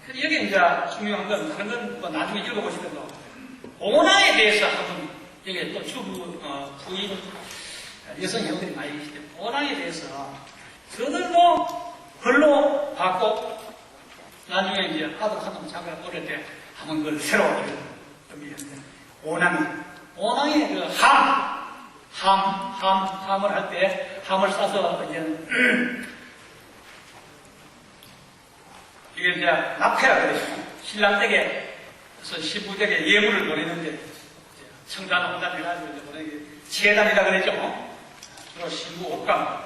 여기 이제 중요한 건 다른 건 나중에 읽어보시더라도 오나에 대해서 한번 여기 또 부인, 여성 회원들이 많이 계시기 때문에, 오랑에 대해서 저들도 글로 받고, 나중에 이제 아득하는 장가 어릴 때 한번 그걸 새로 의미했는데, 오낭의 그 함을 할 때, 함을 싸서 이제, 이게 이제 납태라 그러죠. 신랑 댁에서 신부 댁에 예물을 보내는데, 청단, 홍단 해가지고 이제 보내는 게 제단이라 그러죠. 주로 신부 옷감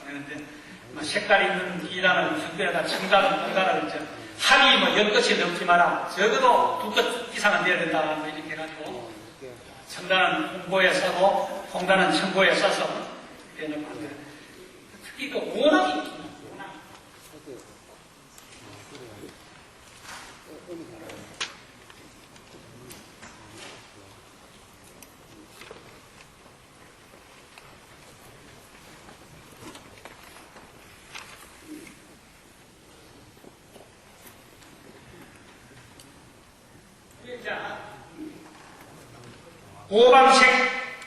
보내는데, 색깔 있는 기란을 선별하다 청단은 홍단을 그러죠. 합이 뭐 10끝이 넘지 마라. 적어도 2끝 이상은 돼야 된다. 뭐 이렇게 해가지고, 청단은 홍보에 싸고, 홍단은 청보에 싸서, 이렇게 해놓고, 특히 그 오낙이 있습니다.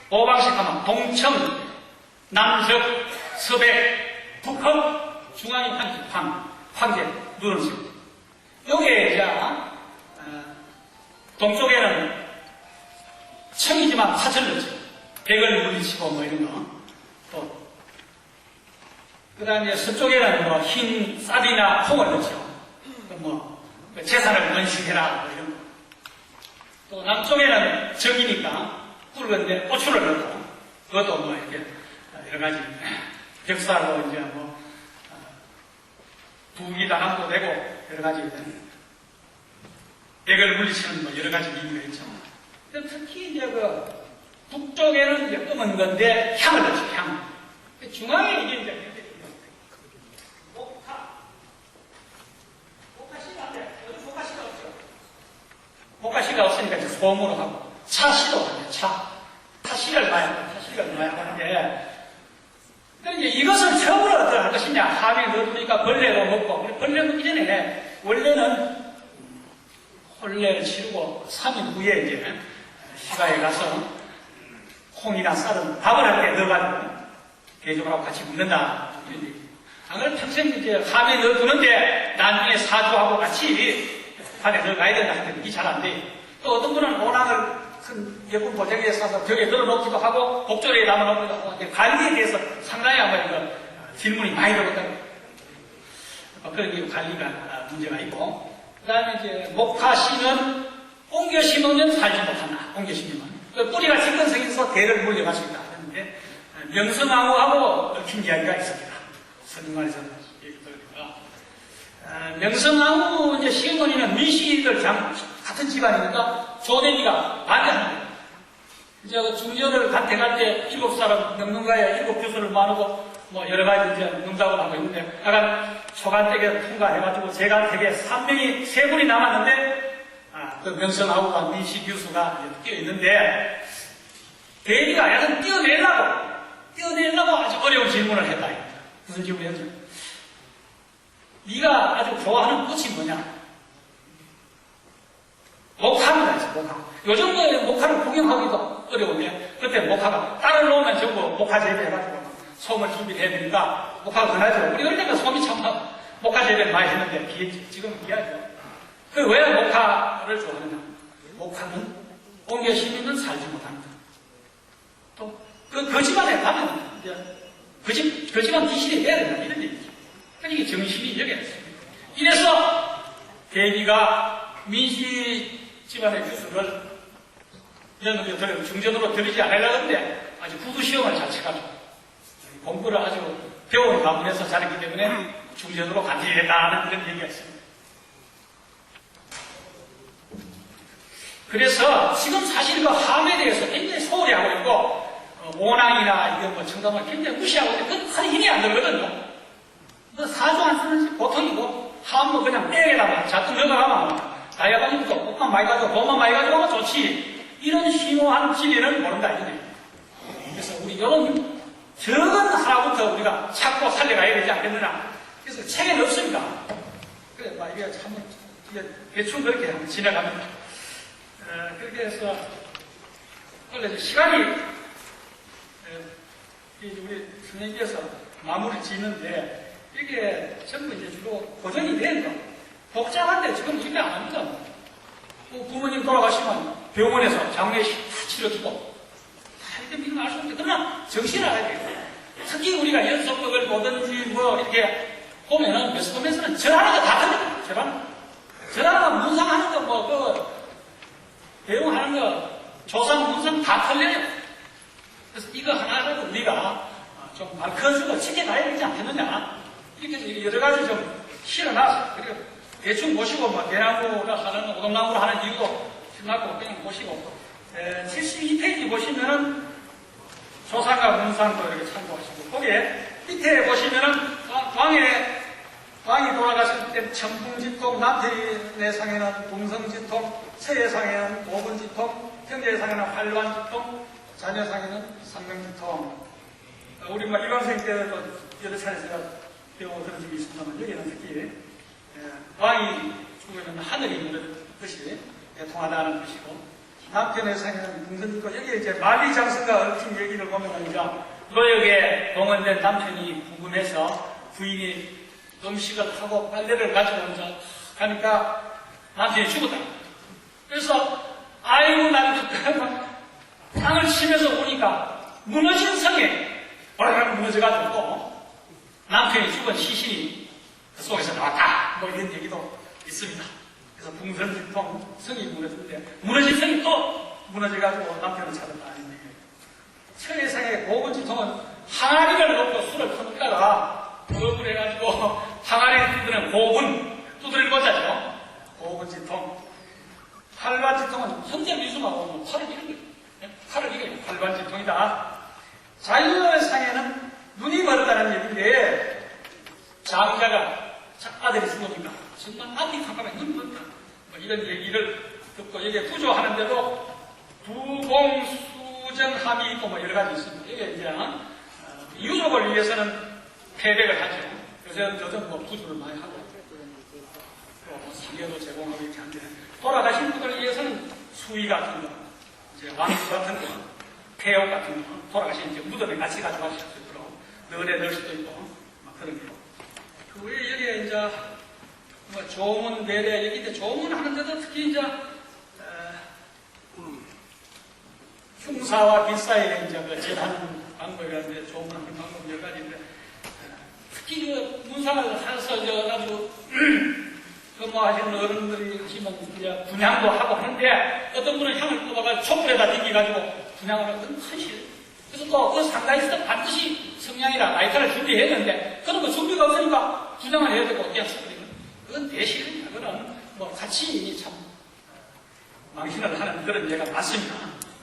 오방색 하면 동청, 남석, 서백, 북허, 중앙이 황제, 누런식. 여기에 이제 동쪽에는 청이지만 사철 넣죠. 백을 물리치고 뭐 이런 거. 또 그 다음에 서쪽에는 뭐 흰 쌀이나 콩을 넣죠. 뭐 재산을 건식해라 뭐 이런 거. 또 남쪽에는 정이니까 굵은데 고추를 넣고, 그것도 뭐 이렇게 여러 가지 벽사로 이제 뭐 부기단함도 되고 여러 가지 백을 물리치는 뭐 여러 가지 의미가 있죠. 특히 이제 그 북쪽에는 이제 검은 건데 향을 넣죠. 향. 중앙에 이게 이제 목화씨가 없으니까 이제 소음으로 하고, 차씨도 하죠. 차씨를 넣어야 하는데, 이제 이것을 처음으로 어떻게 할 것이냐, 함에 넣어두니까 벌레도 먹고, 벌레 먹기 전에, 원래는 혼례를 치르고 3일 후에 이제 시가에 가서 콩이나 쌀은 밥을 할 때 넣어가지고, 대족하고 같이 먹는다. 이런 얘기. 안 그러면 평생 이제 함에 넣어두는데, 나중에 사주하고 같이 밥에 넣어가야 된다 하는데 이게 잘 안 돼요. 또 어떤 분은 오낙을 큰 예쁜 보자기에 싸서 벽에 넣어놓기도 하고 복조리에 남아놓기도 하고 관리에 대해서 상당히 아마 이거 질문이 많이 들어온다고. 그런 관리가 문제가 있고, 그 다음에 이제 목화씨는 옮겨 심으면 살지 못한다. 옮겨 심으면 뿌리가 집근성이 있어서 대를 물려갈 수 있다 하는데, 명성황후하고 얽힌 이야기가 있습니다. 선생말에서 얘기 들으니까 명성황후 이제 시어머니는 민씨들 같은 집안이니까 조대리가 반대하는 거예요. 이제 중전을 간택할 때 7사람 명문가에 7교수를 모아놓고 뭐 여러 가지 이제 문답을 하고 있는데, 약간 초간택에 통과해가지고 제간택에 3분이 남았는데, 그 명성황후와 민씨 교수가 이제 끼어 있는데, 대리가 약간 띄어내려고 아주 어려운 질문을 했다. 무슨 질문이었죠? 네가 아주 좋아하는 꽃이 뭐냐? 목화입니다. 목화. 요즘 목화를 구경하기도 어려운데, 그때 목화가 딸을 놓으면 전부 목화 재배해가지고 솜을 준비해야 되니까 목화가 흔하죠. 우리 어릴 때는 솜이 참 목화 재배를 많이 했는데 지금은 귀하죠. 왜 목화를 좋아하느냐? 목화는 옮겨 심으면 살지 못합니다. 또 그 집안에 가면 그 집안 귀신이 돼야 된다 이런 얘기죠. 그러니까 이게 정신이 여기에 있습니다. 이래서 대비가 민씨 집안의 교수를 중전으로 들이지 않으려고 하는데 아주 구두시험을 잘 쳐가지고 공부를 아주 배운 가문에서 잘했기 때문에 중전으로 간직했다는 그런 얘기가 있습니다. 그래서 지금 사실 그 함에 대해서 굉장히 소홀히 하고 있고, 오낭이나 이런 뭐 청담을 굉장히 무시하고 있는데 그건 큰 힘이 안 들거든요. 사주 안 쓰는지 보통이고, 함 뭐 그냥 땡에다가 자꾸 넣어가면 다이아가지고 옷만 많이 가지고 돈만 많이 가지고 하면 좋지. 이런 심오한 진리는 모른다 이거네. 그래서 우리 이런 적은 하나부터 우리가 찾고 살려가야 되지 않겠느냐. 그래서 책에는 없습니다. 그래, 이게 참 대충 그렇게 지나갑니다. 그렇게 해서 원래 시간이 우리 선생님께서 마무리 짓는데 이게 전부 이제 주로 고정이 된 거. 복잡한데 지금 이게 안 합니다. 부모님 돌아가시면 병원에서 장례 치러주고 다 이렇게 믿으면 알 수 없는데 그러나 정신을 알아야 돼요. 특히 우리가 연속극을 보든지 뭐 이렇게 보면은 매스컴에서는 절하는 거 다 틀립니다. 절하는 거 문상하는 거 뭐 배웅하는 거 조상 문상 다 틀려요. 그래서 이거 하나라도 우리가 좀 말 커주고 지켜가야 되지 않겠느냐 이렇게 해서 여러 가지 좀 실어놔서 그리고 대충 보시고 뭐 대나무를 하는 오동나무를 하는 이유도 생각하고 그냥 보시고 72페이지 보시면은 조상과 문상도 이렇게 참고하시고 거기에 밑에 보시면은 왕이 돌아가실 때 천풍지통, 남편의 상에는 동성지통, 처의 상에는 오분지통, 형제의 상에는 활관지통, 자녀 상에는 상명지통. 우리 뭐 이광생 때도 여러 차례 제가 배워들은 적이 있습니다만 여기는 특히 왕이 죽으면 하늘이 무너듯이 통하다는 것이고 남편의 상에는 동성지통 여기에 이제 만리장성과 얽힌 얘기를 보면 이제 노역에 동원된 남편이 궁금해서 부인이 음식을 하고 빨래를 가지고 이제 가니까 남편이 죽었다. 그래서 아이고 나는 땅을 치면서 오니까 무너진 성에 오르락 무너져가지고 남편이 죽은 시신이 그 속에서 나왔다. 뭐 이런 얘기도 있습니다. 그래서 풍선지통 성이 무너졌는데 무너진 성이 또 무너져가지고 남편을 찾았다는 얘기예요. 처의상의 고분지통은 항아리를 놓고 술을 터뜨리다가 거업을 해가지고 항아리 두드리는 고분, 두드릴 거자죠. 고분지통. 활반지통은 현재 미수하고 팔을 이는 거예요. 팔을 이겨요. 활반지통이다. 자유의 상에는 눈이 멀다는 얘기인데 장자가 아들이 죽으니까 정말 앞이 깜깜해 눈이 멀다. 뭐 이런 얘기를 듣고 여기에 구조하는데도 두봉수정함이 있고 뭐 여러 가지 있습니다. 이게 이제 유족을 위해서는 패백을 하죠. 요즘 뭐 구조를 많이 하고 또 상여도 제공하고 이렇게 하는데 돌아가신 분들 위해서는 수의 같은 거, 이제 왕수 같은 거, 폐옥 같은 거, 돌아가신 이제 무덤에 같이 가져가실 수 있도록 널에 넣을 수도 있고 막 그런 거. 그 외에 여기에 이제 뭐 조문 내래 여기 이제 조문 하는데도 특히 이제 흉사와 빗사에 이제 그 재단 방법이라는데 조문하는 방법 여러 가지인데 특히 그 문상을 사서 아주 뭐 하시는 어른들이 계시면 이제 분향도 하고 하는데 어떤 분은 향을 뽑아가지고 촛불에다 댕기가지고 분향을 하는 큰 실. 그래서 또 그 상가에서 반드시 성냥이랑 라이터를 준비했는데 그런 거 준비가 없으니까 분향을 해야 되고 그냥 촛불이면 그건 대실입니다. 그건 뭐 같이 참 망신을 하는 그런 예가 많습니다.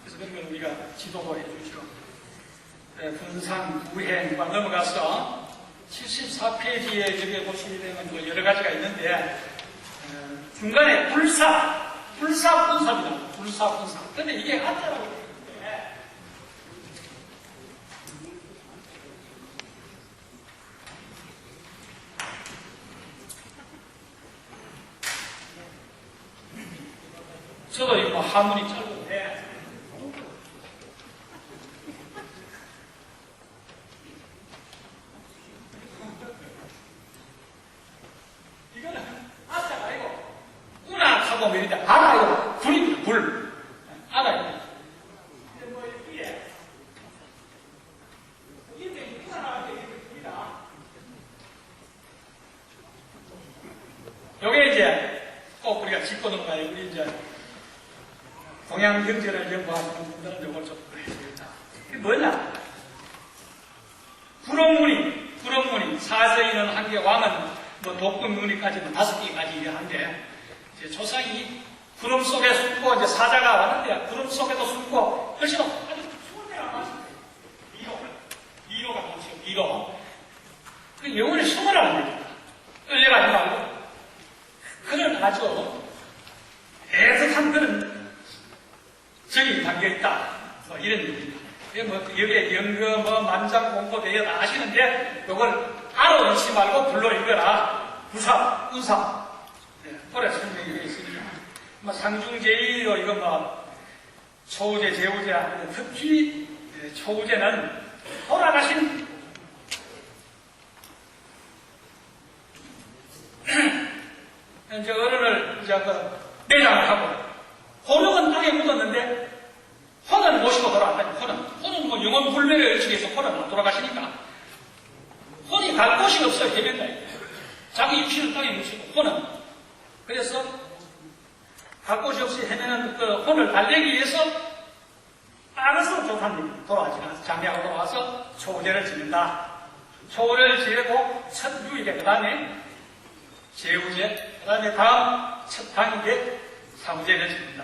그래서 그런 걸 우리가 지도도 해주시고 분상, 부행과 넘어가서 74페이지에 여기 보시게 되면 뭐 여러 가지가 있는데 중간에 불사분사입니다. 불사분사. 근데 이게 한자라고 그러는데 저도 이거 한문이 짧은데 이거는 아자가 아니고 운악하고 메리다 아가 이거 불입니다. 불 아가 이거 뭐 이게 운하게 불이다. 요게 이제 꼭 우리가 짚고 넘어가요. 우리 이제 동양 경제를 연구하시는 분들은 이걸 좀 해야겠다. 이게 뭐냐? 구렁무늬, 사서인은 한 개, 왕은 뭐 독군무늬까지는 5개까지 한데, 이제 조상이 구름 속에 숨고, 이제 사자가 왔는데, 구름 속에도 숨고, 글씨도 아주 숨은 데가 많습니다. 미로가 많죠, 미로. 그 영혼의 숨으라는 얘기입니다. 끌려가지 말고, 그걸 아주 애석한 그런 정이 담겨있다. 뭐 이런 얘기입니다. 뭐 여기에 연금, 뭐 만장, 공포, 대여 다 아시는데 이걸 알아 읽지 말고 불러 읽어라. 부사, 운사. 오래 설명이 되어 있으니까. 뭐 상중제의로 이거 뭐 초우제, 제우제, 특히 초우제는 돌아가신 이제 어른을 이제 내장을 하고, 호령은 땅에 묻었는데 혼은 모시고 돌아왔다. 혼은 뭐 영원 불멸의 의식에서 혼은 안 돌아가시니까 혼이 갈 곳이 없어요. 해변가에 자기 육신을 땅에 묻히고 혼은. 그래서 갈 곳이 없이 헤매는 그 혼을 달래기 위해서 땅에서 조상님이 돌아와서 장례하고 돌아와서 초우제를 지낸다. 초우제를 지내고 첫 유일에 그 다음에 제우제, 그 다음에 다음 첫 당일에 사무제를 지낸다.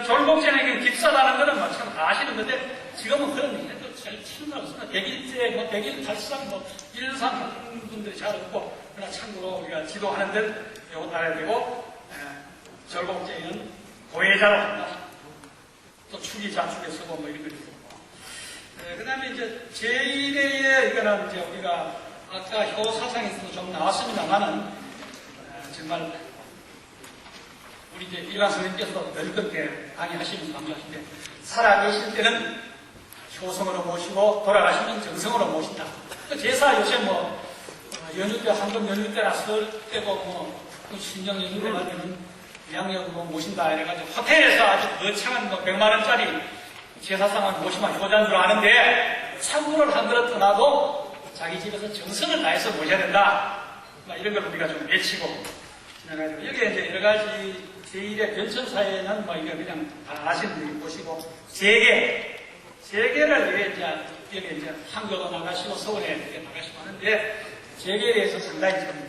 졸복제는 깁사라는 거는 뭐 참 다 아시는 건데, 지금은 그런 얘기도 잘 치는 거 없습니다. 100일제, 뭐 100일 달성, 뭐 일상 하는 분들이 잘 없고, 그러나 참고로 우리가 지도하는 들 요거 알아야 되고, 졸복제는 고해자로 한다. 또 축이 좌축에 서고 뭐 이런 거 있고. 그 다음에 이제 제1회에 이거는 이제 우리가 아까 효사상에서도 좀 나왔습니다만은, 정말 우리 이제 일반 선생님께서도 늙은때 강의하시면서 강조하시는데, 살아계실 때는 효성으로 모시고 돌아가시면 정성으로 모신다. 제사 요새 뭐 연휴 때 한번 연휴 때나 설 때고 뭐 신정 연휴 때 가면은 양력으로 모신다 이래가지고 호텔에서 아주 거창한 뭐 100만 원짜리 제사상을 모시면 효자인 줄 아는데, 참고를 한 그릇 떠나도 자기 집에서 정성을 다해서 모셔야 된다. 이런 걸 우리가 좀 외치고 지나가지고, 여기에 이제 여러 가지 제1의 변천사에는 뭐 이거 그냥 다 아시는 분이 보시고, 재계를 여기 이제 한교도 나가시고 서울에 이렇게 나가시고 하는데, 재계에 대해서 상당히 좀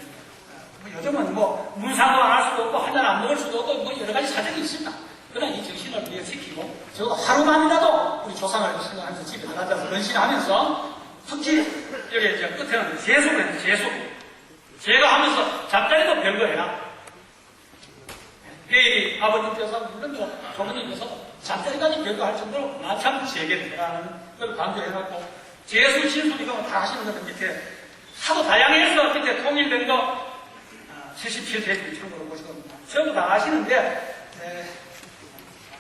요즘은 뭐 문상도 안 할 수도 없고 한잔 안 먹을 수도 없고 뭐 여러 가지 사정이 있습니다. 그러나 이 정신을 우리가 지키고, 저 하루만이라도 우리 조상을 생각하면서 집에 나가서 근신하면서, 특히 여기 이제 끝에는 재수를 해요. 제가 하면서 잠자리도 별거 해라. 내일이 아버님께서 물론 조부님께서 잠자리까지 별거 할 정도로 나참 재계를 해라는 걸 강조해갖고, 재수 진술 이거 다 하시는 거는 밑에 하도 다양해서 밑에 통일된 거 77페이지 참고로 보시고 전부 다 아시는데,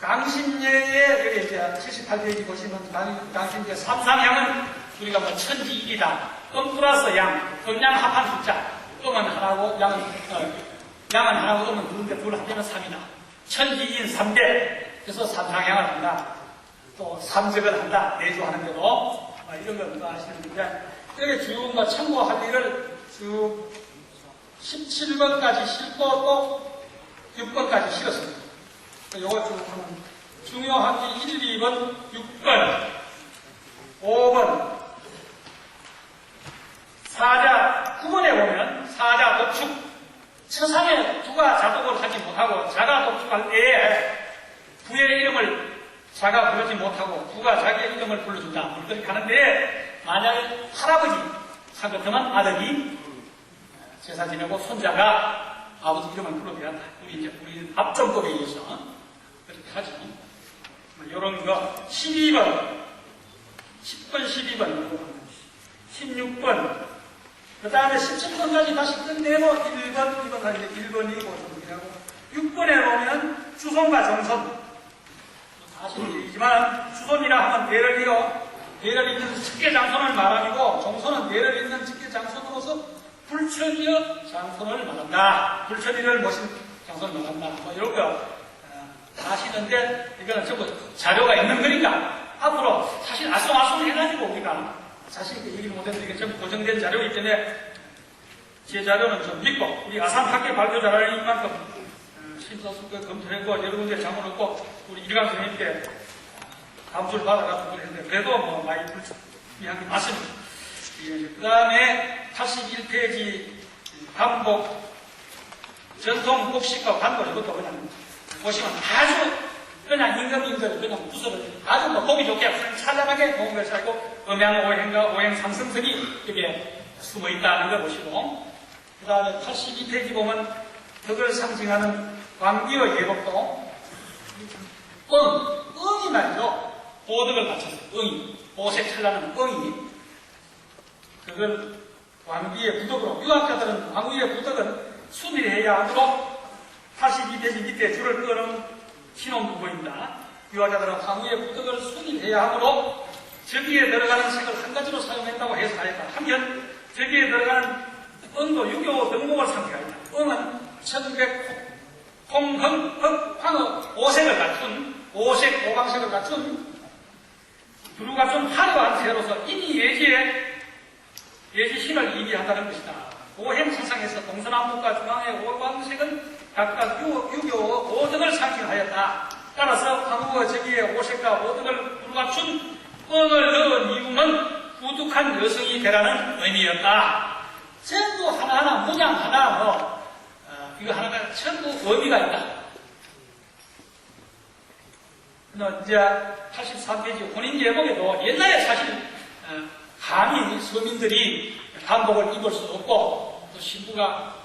강신예의 여기 이제 78페이지 보시면 강신예 삼상향은 우리가 뭐 천지일이다. 음 플러스 양, 음양 합한 숫자. 음은 하나고 양은 하나고 음은 둘인데 둘 합하면 3이다. 천지인 3대. 그래서 삼상향을 한다. 또 삼적을 한다. 내주하는데도 이런 걸 아시는데, 여기 쭉 참고할 일을 쭉 17번까지 싣고 또 6번까지 실었습니다. 요거 쭉 하면 중요한 게 1, 2번, 6번, 5번, 사자, 9번에 보면 사자 독축, 처상에 두가 자독을 하지 못하고 자가 독축할 때에 부의 이름을 자가 부르지 못하고 부가 자기의 이름을 불러준다. 그렇게 하는데, 만약에 할아버지 상급형은 아들이 제사 지내고 손자가 아버지 이름을 불러줘야 한다. 우리 앞정법에 의해서 그렇게 하죠. 이런 거 12번, 10번, 12번, 16번, 그 다음에 17번까지 다시 끝내고 1번, 2번까지 1번이고 이렇게 하고, 6번에 보면 주손과 정손. 아시는 일이지만 주손이라 하면 대를 이어 대를 잇는 직계 장손을 말하고, 정손은 대를 잇는 직계 장손으로서 불천이여 장손을 말한다. 불천이를 모신 장손을 말한다. 뭐 이런 거 아시는데, 이거는 전부 자료가 있는 거니까 앞으로 사실 아송아송 해가지고 우리가 사실 얘기를 못해서 이게 전부 고정된 자료이기 때문에 제 자료는 좀 믿고, 우리 아산학계 발표 자료는 이만큼 심사숙고 검토했고 여러 군데 자문했고 우리 이강 선생님께 감수를 받아가지고 그랬는데, 그래도 뭐 많이 불미한 게 맞습니다. 그 다음에 81페이지 반복 전통 곡식과 반복, 이것도 그냥 보시면 아주 그냥 임금님들 그냥 부서를 아주 뭐 보기 좋게 찬란하게 놓은 것이 아니고, 음양오행과 오행상승석이 이렇게 숨어 있다는 걸 보시고, 그 다음에 82페이지 보면 덕을 상징하는 광기의 예복도 응이 말이죠. 보덕을 맞춰서 응이, 보색 찬란한 응이, 그걸 왕비의 부덕으로, 유학자들은 왕비의 부덕은 순위해야 하므로 82페이지 밑에 줄을 끄는 신혼부부입니다. 유학자들은 항우의 부덕을 순일해야 하므로 저기에 들어가는 색을 한 가지로 사용한다고 해석하였다. 한편 저기에 들어가는 응도 유교 등목을 상징하였다. 응은 1900 황의 오색을 갖춘 오색, 오광색을 갖춘 두루 갖춘 화려한 새로서 이미 예지 신을 의미한다는 것이다. 오행 사상에서 동서남북과 중앙의 오광색은 각각 유교 5등을 상징하였다. 따라서 황후가 저기에 오색과 5등을 두루 갖춘 뻥을 넣은 이유는 우뚝한 여성이 되라는 의미였다. 전부 하나하나 문양 하나 이거 하나가 전부 의미가 있다. 이제 83페이지 혼인 예복에도 옛날에 사실 감히 서민들이 한복을 입을 수 없고 또 신부가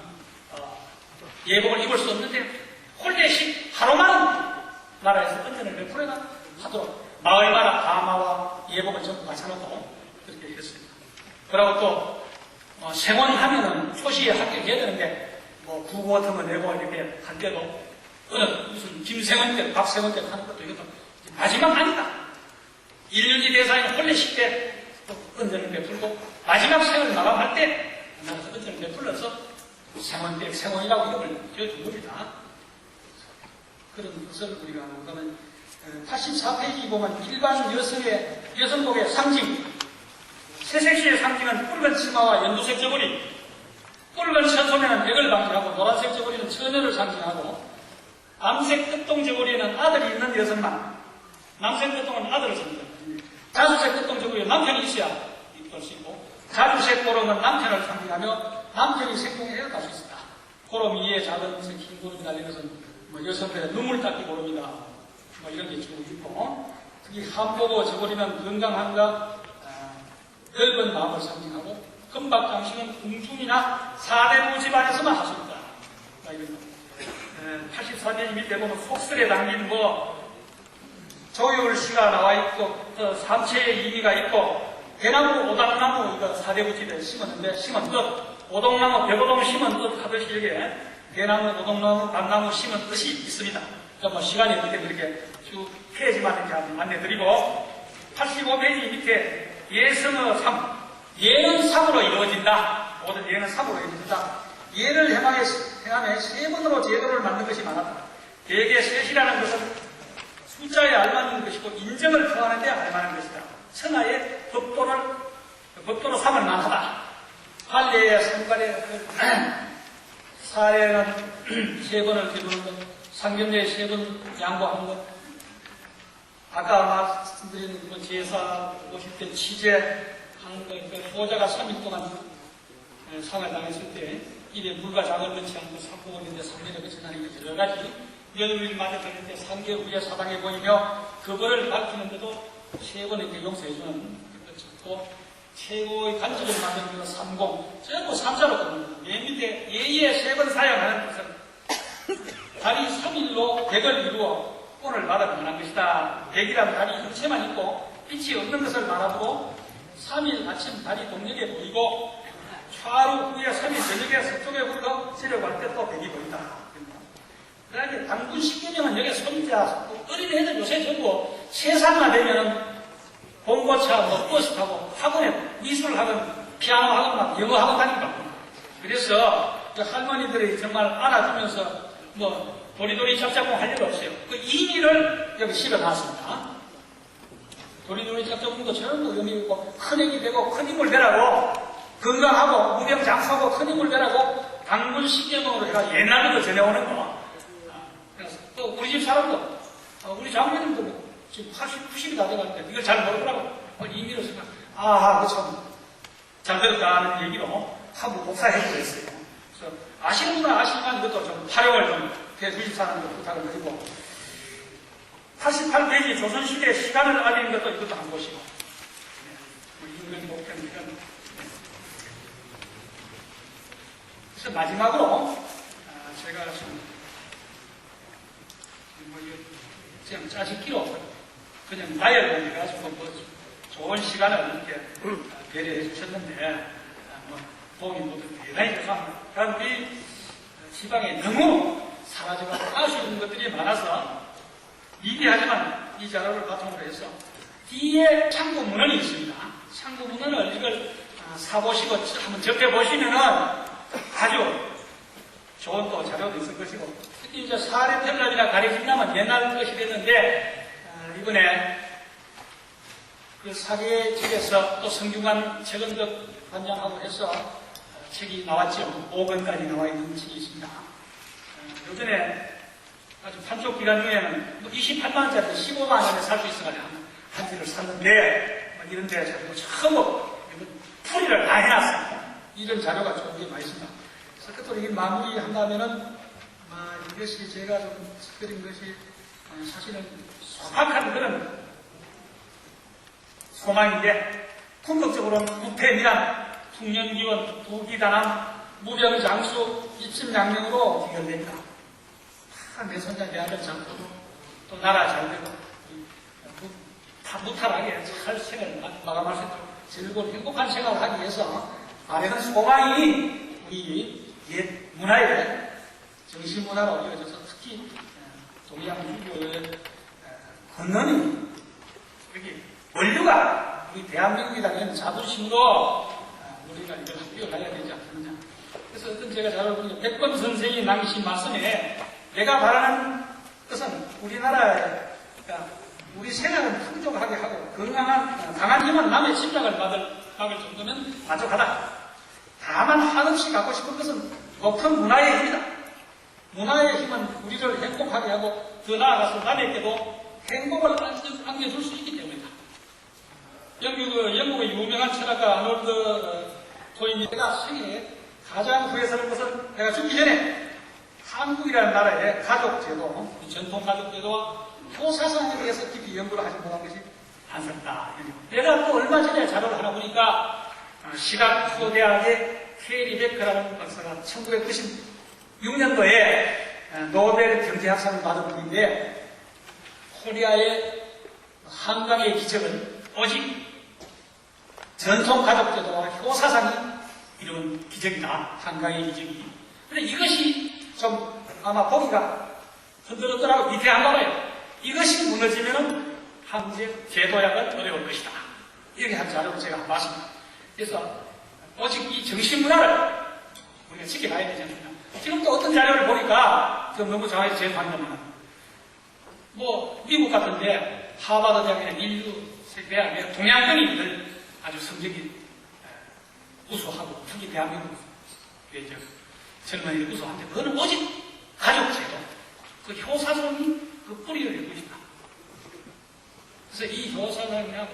예복을 입을 수 없는데 홀례식 하루만 나라에서 언전을 베풀어가 하도록 마을마다 가마와 예복을 전부 갖춰놓고 그렇게 했습니다. 그리고 또 생원하면은 초시에 합격해야 되는데 뭐 국어 같은 거 내고 이렇게 할 때도 무슨 김생원 때, 박생원 때 하는 것도 이것도 마지막 아니다. 1년지 대사에는 홀례식 때 또 언전을 베풀고 마지막 생을 마감할 때 나라에서 언전을 베풀어서 생원 때 생원이라고 이름을 지어준 겁니다. 그런 것을 우리가 보면 84페이지 보면 일반 여성복의 상징 새색시의 상징은 붉은 치마와 연두색 저고리 붉은 천소매는 액을 방지하고 노란색 저고리는 처녀를 상징하고 암색 끝동 저고리에는 아들이 있는 여성만 남색 끝동은 아들을 상징합니다. 자주색 끝동 저고리에 남편이 있어야 입을 수 있고 자주색 고름은 남편을 상징하며 남편이 생동해야 갈 수 있다. 고름 위에 작은 흰 고름이 달린 것은 여성들의 눈물 닦기 고름이다. 이런 게 주로 있고 특히 한복의 저고리는 건강함과 넓은 마음을 상징하고 금박장식은 궁중이나 사대부 집안에서만 할 수 있다. 84페이지 밑에 보면 속설에 담긴 조율시가 나와 있고 삼체의 의미가 있고 대나무, 오당나무 이거 사대부 집에 심었는데 심은 뜻 오동나무, 벽오동 심은 뜻 하듯이 여기에 대나무, 오동나무, 밤나무 심은 뜻이 있습니다. 시간이 없기 때문에 이렇게 쭉 페이지만 이렇게 안내드리고 85페이지 밑에 예성의 삶 예는 3으로 이루어진다. 모든 예는 3으로 이루어진다. 예를 행함에 세 번으로 제도를 만든 것이 많았다. 대개 셋이라는 것은 숫자에 알맞는 것이고 인정을 표하는 데 알맞는 것이다. 천하의 법도로 삼을 만하다. 판례의 삼간의 사례는 세 번을 기르는 것, 상견례에 세 번 양보하는 것, 아까 말씀드린 그 제사 오실 때 취재하는 그 소자가 3일 동안 상을 당했을 때 입에 물과 장을 넣지 않고 삼복을 했는데 3년에 거쳐가는 게 여러 가지 열흘 맞아 되는데 3개월 후에 사당해 보이며 그 벌을 밝히는데도 세 번에 이렇게 용서해주는 것이 있고 최고의 간직을 만드는 것은 30 전부 3자로 겁니다. 맨 밑에 예의에 세 번 사용하는 것은 달이 3일로 100을 이루어 본을 받아면 한 것이다. 100이라면 달이 형체만 있고 빛이 없는 것을 말하고 3일 아침 달이 동력에 보이고 하루 후에 3일 저녁에 서쪽에 흐르고 세력할 때 또 100이 보인다. 그러니까 당군 10개명은 여기 손자, 어린 애들 요새 전부 세상만 되면은 공고차, 버스 타고 학원에 미술학원, 피아노 학원, 막 영어 학원 다닌다. 그래서 그 할머니들이 정말 안아주면서 도리도리 짝짝꿍 할 일 없어요. 그 의미를 여기 실어놨습니다. 도리도리 짝짝꿍도 전부 의미 있고 큰 애기 되고 큰 힘을 내라고 건강하고 무병장수하고 큰 힘을 내라고 당군 10개명으로 해가 옛날부터 전해오는 거. 그래서 또 우리 집 사람도 우리 장모님도 지금 80, 90이 다 돼가는데 이걸 잘 모르더라고. 의미로 생각. 그 참 잘 들었다 하는 얘기로 한번 복사해주고 있어요. 그래서 아시는 분은 아시지만 이것도 좀 활용을 좀 해주십사는 걸 부탁을 드리고 88페이지 조선시대 시간을 알리는 것도 이것도 한 보시고 임금 목표는 그래서 마지막으로 제가 그냥 짜집기로 그냥 나열해가지고 좋은 시간을 이렇게 배려해 주셨는데 도움이 모두 대단히 죄송합니다. 그럼 우리 지방에 너무 사라져가고 아쉬운 것들이 많아서 미비하지만 이 자료를 바탕으로 해서 뒤에 참고 문헌이 있습니다. 참고 문헌을 이걸 사보시고 한번 접해보시면은 아주 좋은 또 자료도 있을 것이고, 특히 이제 사례편락이나 가리킨다면 옛날 것이 됐는데, 이번에 그 사계책에서 또 성균관 최근덕 관장하고 해서 책이 나왔죠. 5권까지 나와 있는 책이 있습니다. 요전에 아주 판촉 기간 중에는 28만원짜리 15만 원에 살 수 있어가지고 한 지를 샀는데, 이런 데 자꾸 전부 풀이를 다 해놨습니다. 이런 자료가 좋은 게 많이 있습니다. 그래서 끝으로 이 마무리 한다면은, 이것이 제가 좀 특별한 것이 사실은 소박한 그런 소망인데, 궁극적으로는 부패미란, 풍년기원, 부기단함, 무병장수, 입심양명으로 해결됩니다. 다 내 손자 내 아들 잘 되고, 또 나라 잘 되고, 다 무탈하게 잘 생을 마감할 수 있도록 즐거운 행복한 생활을 하기 위해서 바라는 소망이 우리 옛 문화의 정신문화로 이어져서 특히 동양 유교의 근원이 여기 원류가 우리 대한민국이라는 자부심으로 우리가 이걸 학교를 가야 되지 않겠느냐. 그래서 어떤 제가 잘 알고 있는 백범 선생이 남기신 말씀에 내가 바라는 것은 우리나라에 우리 생활을 풍족하게 하고 건강한 강한 힘은 남의 침략을 막을 정도면 만족하다. 다만 한없이 갖고 싶은 것은 높은 문화의 힘이다. 문화의 힘은 우리를 행복하게 하고 더 나아가서 남에게도 행복을 안겨줄 수 있기 때문이다. 영국의 유명한 철학가 아놀드 토인이 내가 생에 가장 후회스러운 것은 내가 죽기 전에 한국이라는 나라의 가족제도, 전통 가족제도와 효사상에 대해서 깊이 연구를 하지 못한 것이 안쓰럽다. 내가 또 얼마 전에 자료를 하나 보니까 시각초대학의 케리 베커라는 박사가 1996년도에 노벨 경제학상을 받은 분인데, 코리아의 한강의 기적은 오직 전통 가족제도와 효사상이 이룬 기적이다. 한강의 기적이. 근데 이것이 좀 아마 보기가 흔들흔들하고 위태한 거예요. 이것이 무너지면 한국 제도약은 어려울 것이다. 이렇게 한 자료를 제가 봤습니다. 그래서 오직 이 정신문화를 우리가 지켜가야 되지 않습니까? 지금 또 어떤 자료를 보니까 너무 정확히 제 관점은 미국 같은데 하버드 대학이나 인류 대학의 동양권인들 아주 성적이 우수하고 특히 대한민국 젊은이들 우수한데 그거는 오직 가족제도, 그 효사성이 그 뿌리를 내고 있다. 그래서 이 효사성이나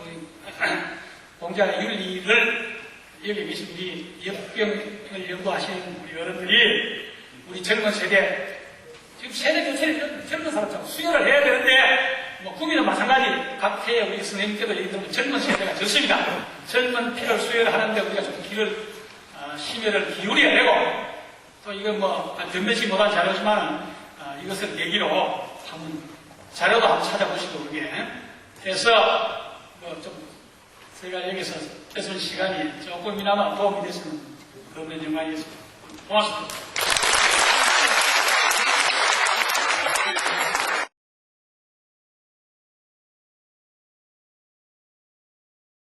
공자의 윤리를 여기 계신 우리 역병을 연구하시는 우리 어른들이 우리 젊은 세대, 지금 세대 교체를 젊은 사람처럼 수혈을 해야 되는데, 국민은 마찬가지, 각 해에 우리 선생님께도 얘기 들으면 젊은 세대가 좋습니다. 젊은 피를 수혈하는데 우리가 좀 심혈을 기울여야 되고, 또 이건 변변치 못한 자료지만, 이것을 계기로 한번 자료도 한번 찾아보시고 그게 해서 좀 제가 여기서 뺏은 시간이 조금이나마 도움이 됐으면 너무 영광이었습니다. 고맙습니다.